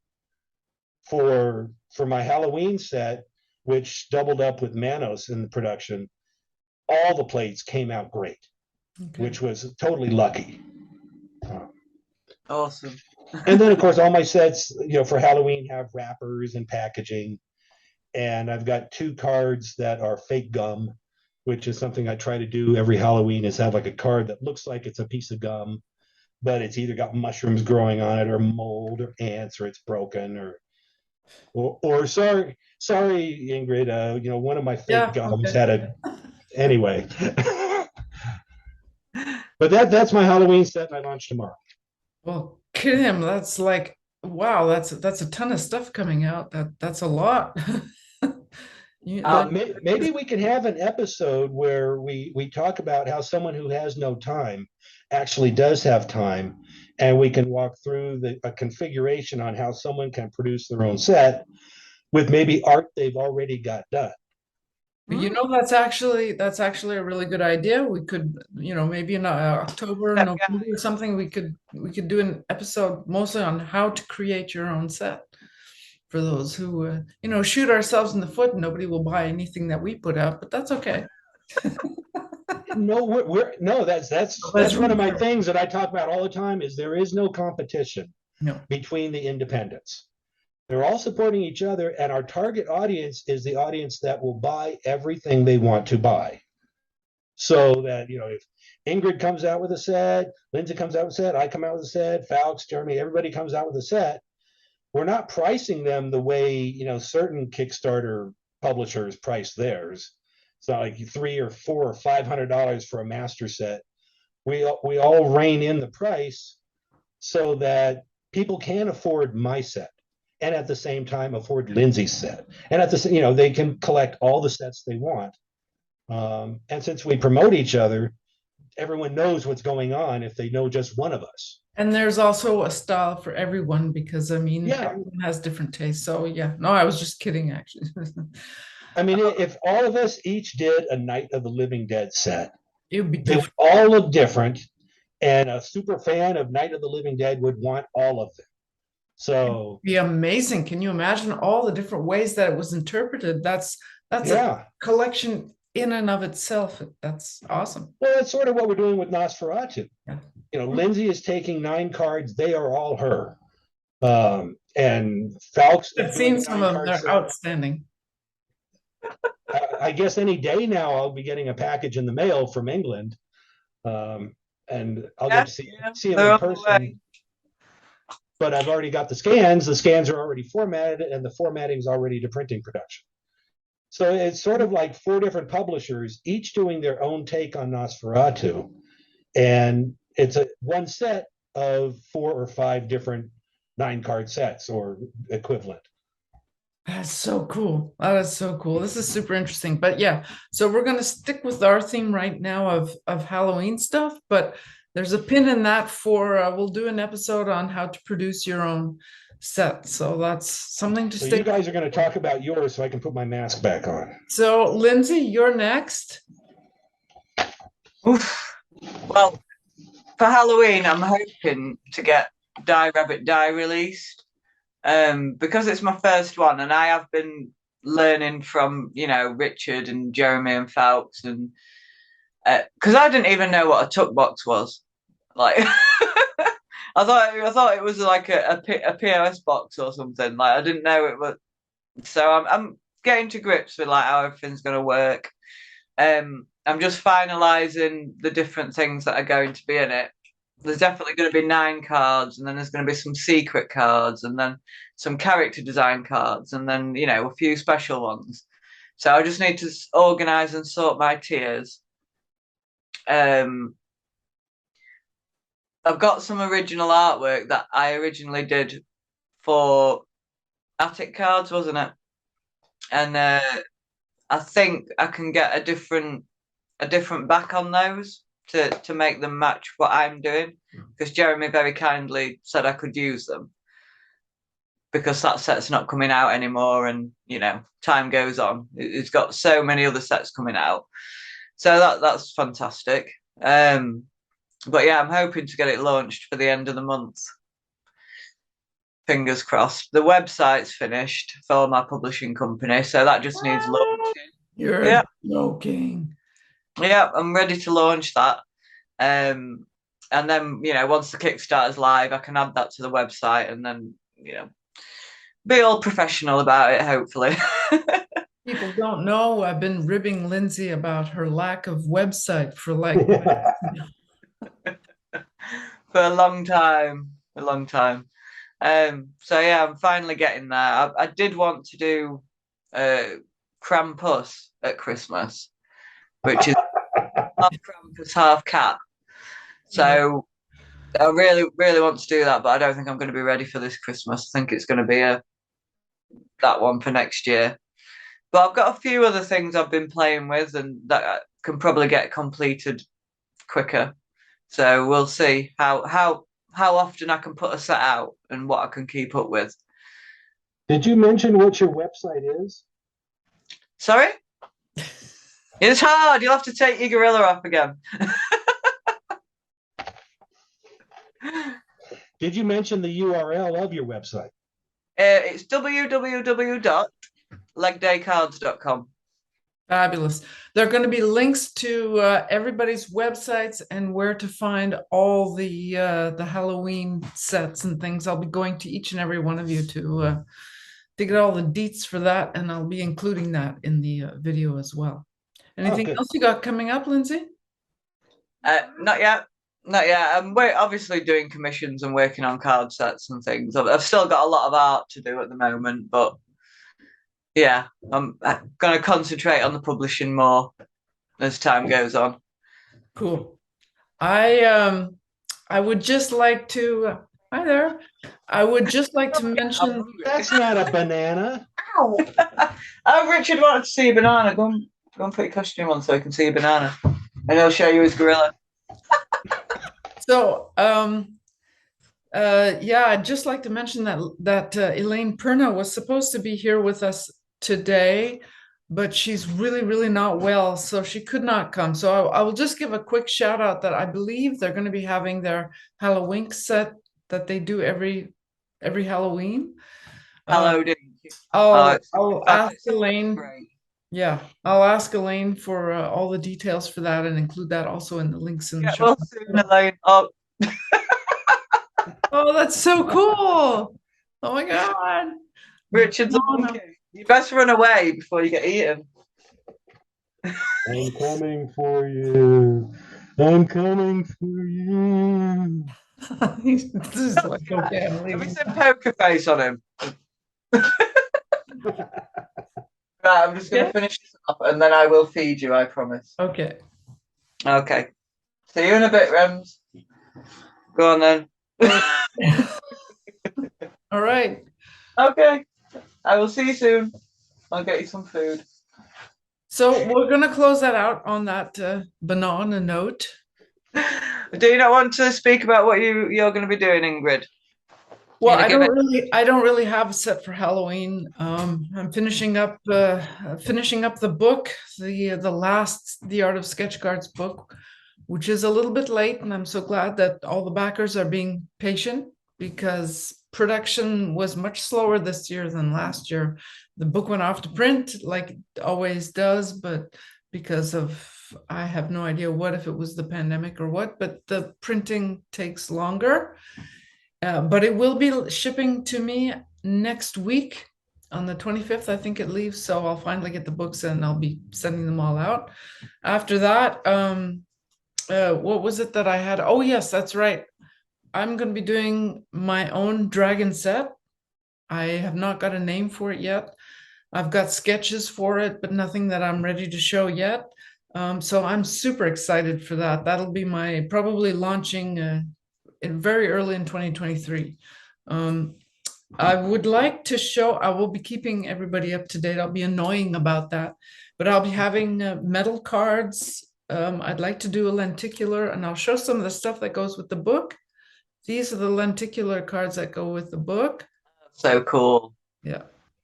For my Halloween set, which doubled up with Manos in the production, all the plates came out great. Okay. Which was totally lucky. Awesome. And then, of course, all my sets, for Halloween have wrappers and packaging. And I've got 2 cards that are fake gum, which is something I try to do every Halloween, is have like a card that looks like it's a piece of gum, but it's either got mushrooms growing on it or mold or ants, or it's broken or sorry, Ingrid, one of my fake gums had a, anyway. But that's my Halloween set, and I launch tomorrow. Well, Kim, that's like, wow, that's a ton of stuff coming out. That's a lot. Maybe we can have an episode where we talk about how someone who has no time actually does have time, and we can walk through a configuration on how someone can produce their own set with maybe art they've already got done. That's actually a really good idea. We could, maybe in October, November or something, we could do an episode mostly on how to create your own set for those who, shoot ourselves in the foot. Nobody will buy anything that we put out, but that's okay. No, that's one of my things that I talk about all the time, is there is no competition between the independents. They're all supporting each other, and our target audience is the audience that will buy everything they want to buy. So that, if Ingrid comes out with a set, Lindsey comes out with a set, I come out with a set, Faux, Jeremy, everybody comes out with a set, we're not pricing them the way, certain Kickstarter publishers price theirs. It's not like $300 or $400 or $500 for a master set. We all rein in the price so that people can afford my set, and at the same time afford Lindsey's set, and at the they can collect all the sets they want. And since we promote each other, everyone knows what's going on if they know just one of us. And there's also a style for everyone because I mean, Yeah. everyone has different tastes. So yeah, no, I was just kidding actually. I mean, if all of us each did a Night of the Living Dead set, It would be they would different. all look different, and a super fan of Night of the Living Dead would want all of them. So Be amazing. Can you imagine all the different ways that it was interpreted? That's yeah. a collection in and of itself. That's awesome. Well, that's sort of what we're doing with Nosferatu. Yeah. You know, Lindsey is taking 9 cards. They are all her. And Falks. I've seen some of them. They're outstanding. I guess any day now I'll be getting a package in the mail from England. And I'll get to see them in person. But I've already got the scans. The scans are already formatted, and the formatting is already to printing production. So it's sort of like 4 different publishers, each doing their own take on Nosferatu. And it's one set of 4 or 5 different 9-card sets or equivalent. That's so cool. That is so cool. This is super interesting. But yeah, so we're going to stick with our theme right now of Halloween stuff. But there's a pin in that for we'll do an episode on how to produce your own set. So that's something to So stay. you guys are going to talk about yours so I can put my mask back on. So Lindsey, you're next. Oof. Well, for Halloween, I'm hoping to get Die Rabbit Die released. Because it's my first one, and I have been learning from, you know, Richard and Jeremy and Falks, and because I didn't even know what a tuck box was. Like, I thought it was like a POS box or something. Like, I didn't know it was. So I'm getting to grips with like how everything's going to work. I'm just finalizing the different things that are going to be in it. There's definitely going to be 9 cards, and then there's going to be some secret cards, and then some character design cards, and then, you know, a few special ones. So I just need to organize and sort my tiers. I've got some original artwork that I originally did for Attic cards, wasn't it? And I think I can get a different back on those to make them match what I'm doing, because Jeremy very kindly said I could use them because that set's not coming out anymore, and, you know, time goes on. It's got so many other sets coming out, so that's fantastic. But yeah, I'm hoping to get it launched for the end of the month. Fingers crossed. The website's finished for my publishing company, so that just needs launching. You're joking. Yeah, I'm ready to launch that. And then, you know, once the Kickstarter's live, I can add that to the website, and then, you know, be all professional about it, hopefully. People don't know I've been ribbing Lindsey about her lack of website for like For a long time. So yeah, I'm finally getting there. I did want to do Krampus at Christmas, which is half Krampus, half cat. So I really, really want to do that, but I don't think I'm going to be ready for this Christmas. I think it's going to be that one for next year. But I've got a few other things I've been playing with, and that can probably get completed quicker. So we'll see how often I can put a set out and what I can keep up with. Did you mention what your website is? Sorry? It's hard. You'll have to take your gorilla off again. Did you mention the URL of your website? It's www.legdaycards.com. Fabulous. There are going to be links to everybody's websites and where to find all the Halloween sets and things. I'll be going to each and every one of you to get all the deets for that, and I'll be including that in the video as well. Anything else you got coming up, Lindsey? Not yet. We're obviously doing commissions and working on card sets and things. I've still got a lot of art to do at the moment, but yeah, I'm going to concentrate on the publishing more as time goes on. Cool. I would just like to hi there. I would just like to mention That's not a banana. Oh, Richard wanted to see a banana. Go and put your costume on so he can see a banana, and he'll show you his gorilla. So, yeah, I'd just like to mention that Elaine Perna was supposed to be here with us today, but she's really, really not well, so she could not come. So I will just give a quick shout out that I believe they're going to be having their Halloween set that they do every Halloween. Hello, Dink. I'll ask It's Elaine. great. Yeah, I'll ask Elaine for all the details for that and include that also in the links in the Get show. well soon, Elaine. Oh, Oh, that's so cool. Oh my God. Richard's a monkey. You best run away before you get eaten. I'm coming for you. I'm coming for you. This is like, okay, I'm Have you leaving. seen poker face on him? Right, I'm just going to Yeah. finish this up and then I will feed you, I promise. Okay. Okay. See you in a bit, Rems. Go on then. All right. Okay. I will see you soon. I'll get you some food. So we're gonna close that out on that banana note. Do you not want to speak about what you're going to be doing, Ingrid? Well, Gonna give I don't really have a set for Halloween. I'm finishing up the book, the Art of Sketch Cards book, which is a little bit late, and I'm so glad that all the backers are being patient because production was much slower this year than last year. The book went off to print like it always does, but because of I have no idea what, if it was the pandemic or what, but the printing takes longer. But it will be shipping to me next week on the 25th, I think it leaves. So I'll finally get the books and I'll be sending them all out. After that, what was it that I had? Oh, yes, that's right. I'm going to be doing my own dragon set. I have not got a name for it yet. I've got sketches for it, but nothing that I'm ready to show yet. So I'm super excited for that. That'll be my probably launching very early in 2023. I would like to show, I will be keeping everybody up to date. I'll be annoying about that, but I'll be having metal cards. I'd like to do a lenticular, and I'll show some of the stuff that goes with the book. These are the lenticular cards that go with the book. So cool. Yeah.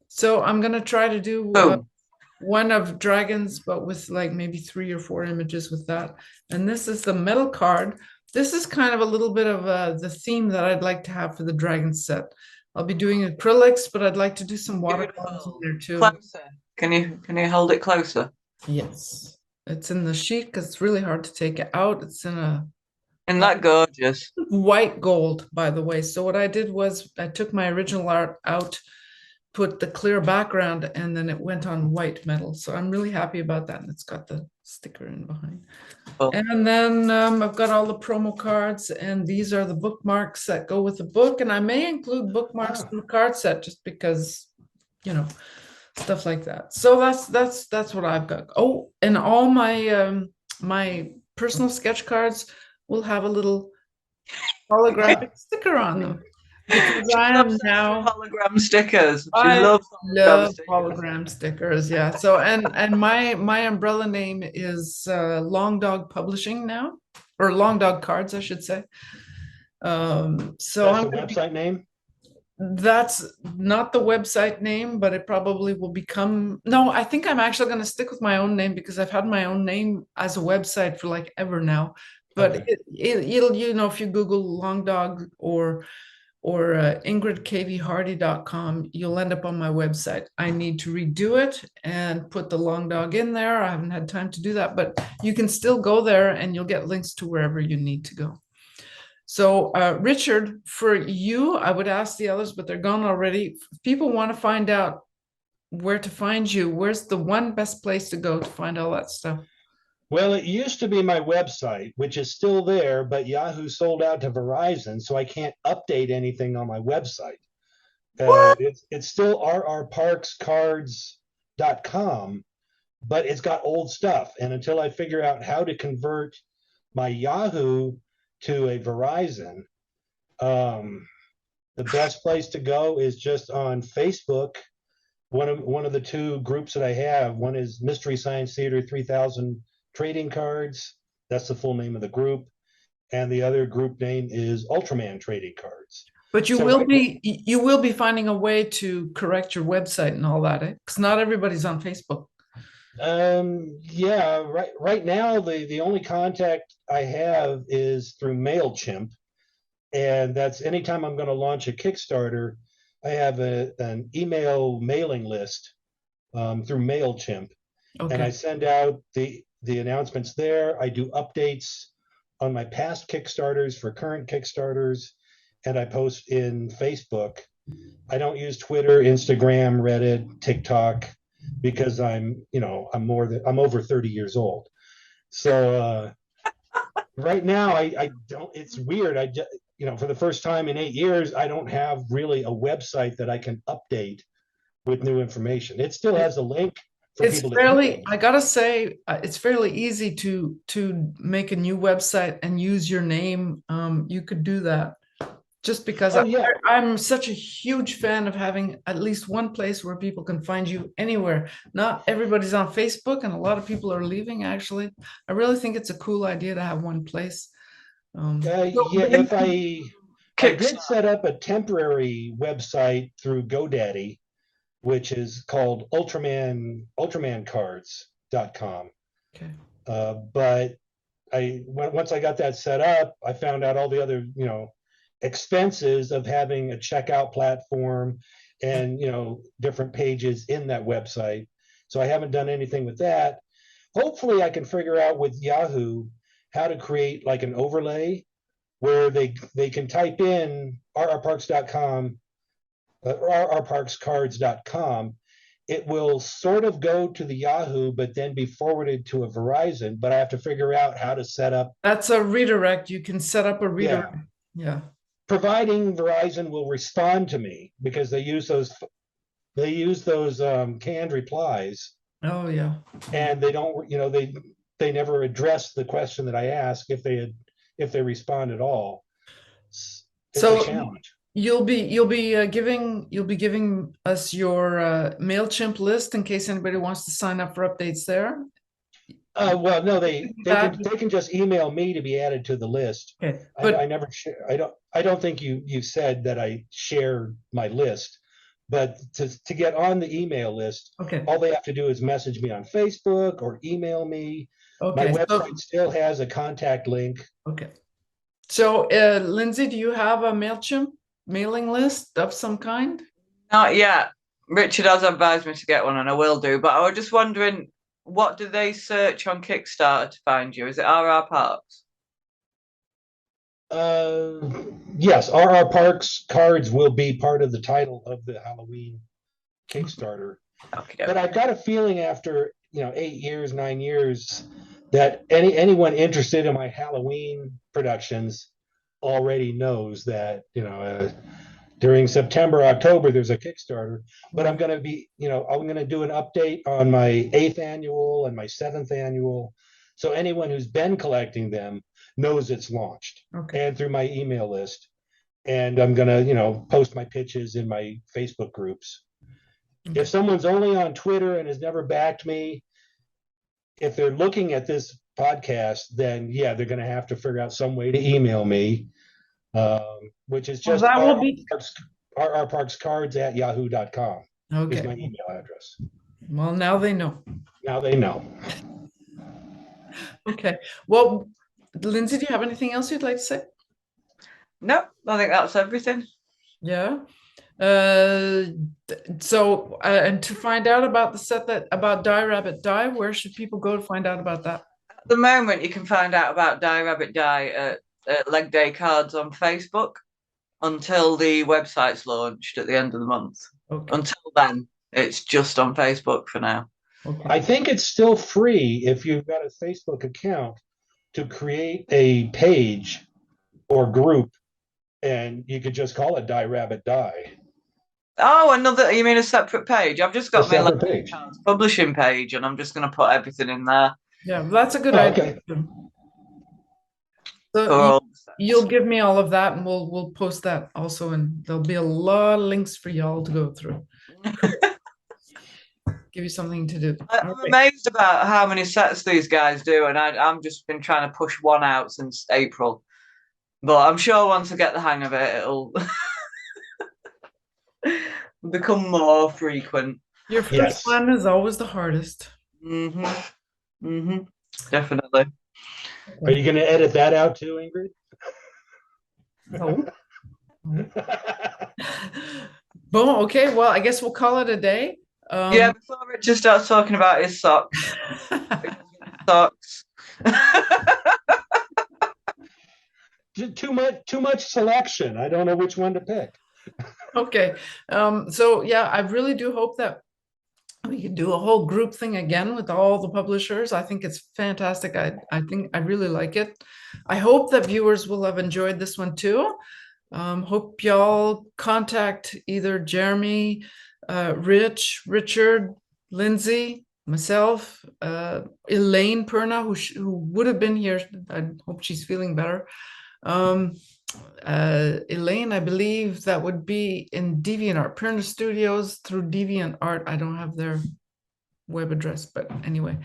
So I'm going to try to do one of dragons, but with like maybe 3 or 4 images with that. And this is the metal card. This is kind of a little bit of the theme that I'd like to have for the dragon set. I'll be doing acrylics, but I'd like to do some watercolors in there too. Closer. Can you hold it closer? Yes. It's in the sheet because it's really hard to take it out. It's in a Isn't that gorgeous? white gold, by the way. So what I did was I took my original art out, put the clear background, and then it went on white metal. So I'm really happy about that. And it's got the sticker in behind. Cool. And then I've got all the promo cards, and these are the bookmarks that go with the book. And I may include bookmarks in the card set just because, you know, stuff like that. So that's what I've got. Oh, and all my my personal sketch cards will have a little holographic sticker on them. Because I am now hologram stickers. She I loves love stickers. hologram stickers. Yeah. So and my umbrella name is Long Dog Publishing now, or Long Dog Cards, I should say. So That's I'm the website name? that's not the website name, but it probably will become. No, I think I'm actually going to stick with my own name because I've had my own name as a website for like ever now. But Okay. it'll, you know, if you Google Long Dog or ingridkvhardy.com, you'll end up on my website. I need to redo it and put the Long Dog in there. I haven't had time to do that, but you can still go there and you'll get links to wherever you need to go. So Richard, for you, I would ask the others, but they're gone already. If people want to find out where to find you, where's the one best place to go to find all that stuff? Well, it used to be my website, which is still there, but Yahoo sold out to Verizon, so I can't update anything on my website. It's still rrparkscards.com, but it's got old stuff. And until I figure out how to convert my Yahoo to a Verizon, the best place to go is just on Facebook. One of the 2 groups that I have, one is Mystery Science Theater 3000 Trading Cards. That's the full name of the group. and the other group name is Ultraman Trading Cards. But you So will right be finding a way to correct your website and all that, because not everybody's on Facebook. Yeah, right now the only contact I have is through MailChimp, and that's anytime I'm going to launch a Kickstarter, I have an email mailing list through MailChimp, and I Okay. send out the announcements there. I do updates on my past Kickstarters for current Kickstarters, and I post in Facebook. I don't use Twitter, Instagram, Reddit, TikTok because I'm over 30 years old. So right now I don't. It's weird. I just, for the first time in 8 years, I don't have really a website that I can update with new information. It still has a link for It's people to fairly, I gotta say, it's fairly easy to make a new website and use your name. You could do that. Just because Oh yeah. I'm such a huge fan of having at least one place where people can find you anywhere. Not everybody's on Facebook, and a lot of people are leaving, actually. I really think it's a cool idea to have one place. Yeah, if I Kickstarter. did set up a temporary website through GoDaddy, which is called ultramancards.com. Okay. But once I got that set up, I found out all the other, expenses of having a checkout platform and, different pages in that website. So I haven't done anything with that. Hopefully I can figure out with Yahoo how to create like an overlay where they can type in rrparks.com or rrparkscards.com. It will sort of go to the Yahoo, but then be forwarded to a Verizon. But I have to figure out how to set up. That's a redirect. You can set up a redirect. Yeah. Providing Verizon will respond to me because they use those canned replies. Oh yeah. And they don't, they never address the question that I ask if they respond at all. It's So a challenge. you'll be giving us your MailChimp list in case anybody wants to sign up for updates there. Well, no, they can just email me to be added to the list. Okay, but I never share. I don't think you said that I share my list, but to get on the email list, okay, all they have to do is message me on Facebook or email me. okay. My website still has a contact link. Okay. So, Lindsey, do you have a MailChimp mailing list of some kind? Not yet. Richard has advised me to get one, and I will do. But I was just wondering, what do they search on Kickstarter to find you? Is it RR Parks? Yes, RR Parks cards will be part of the title of the Halloween Kickstarter. Okay. But I've got a feeling after 8 years, 9 years, that anyone interested in my Halloween productions already knows that during September, October, there's a Kickstarter. But I'm going to be, I'm going to do an update on my 8th annual and my 7th annual. So anyone who's been collecting them knows it's launched. Okay. And through my email list. And I'm going to, post my pitches in my Facebook groups. Okay. If someone's only on Twitter and has never backed me, if they're looking at this podcast, then yeah, they're going to have to figure out some way to email me, which is just rrparkscards@yahoo.com. Okay. Is my email address. Well, now they know. Now they know. Okay. Well, Lindsey, do you have anything else you'd like to say? No, I think that's everything. Yeah. So, and to find out about the set about Die Rabbit Die, where should people go to find out about that? At the moment, you can find out about Die Rabbit Die at Leg Day Cards on Facebook until the website's launched at the end of the month. Okay. Until then, it's just on Facebook for now. Okay. I think it's still free if you've got a Facebook account to create a page or group, and you could just call it Die Rabbit Die. Oh, you mean a separate page? I've just got my separate page. publishing page, and I'm just going to put everything in there. Yeah, that's a good Oh, idea. okay. So you'll give me all of that, and we'll post that also, and there'll be a lot of links for y'all to go through. Give you something to do. I'm amazed about how many sets these guys do, and I've just been trying to push one out since April. But I'm sure once I get the hang of it, it'll become more frequent. Your first Yes. one is always the hardest. Mm-hmm. Mm-hmm. Definitely. Are you going to edit that out too, Ingrid? No. Boom. Okay. Well, I guess we'll call it a day. Yeah, before Richard starts talking about his socks. Socks. Too much selection. I don't know which one to pick. Okay. So yeah, I really do hope that we can do a whole group thing again with all the publishers. I think it's fantastic. I think I really like it. I hope that viewers will have enjoyed this one too. Hope y'all contact either Jeremy, Richard, Lindsey, myself, Elaine Perna, who would have been here. I hope she's feeling better. Elaine, I believe that would be in DeviantArt, Perna Studios through DeviantArt. I don't have their web address, but anyway.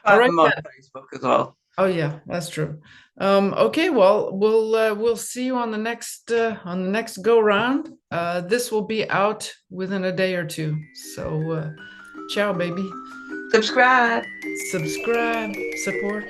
All right. I'm on Facebook as well. Oh yeah, that's true. Okay, well, we'll see you on the next go round. This will be out within a day or two. So ciao, baby. Subscribe. Subscribe, support.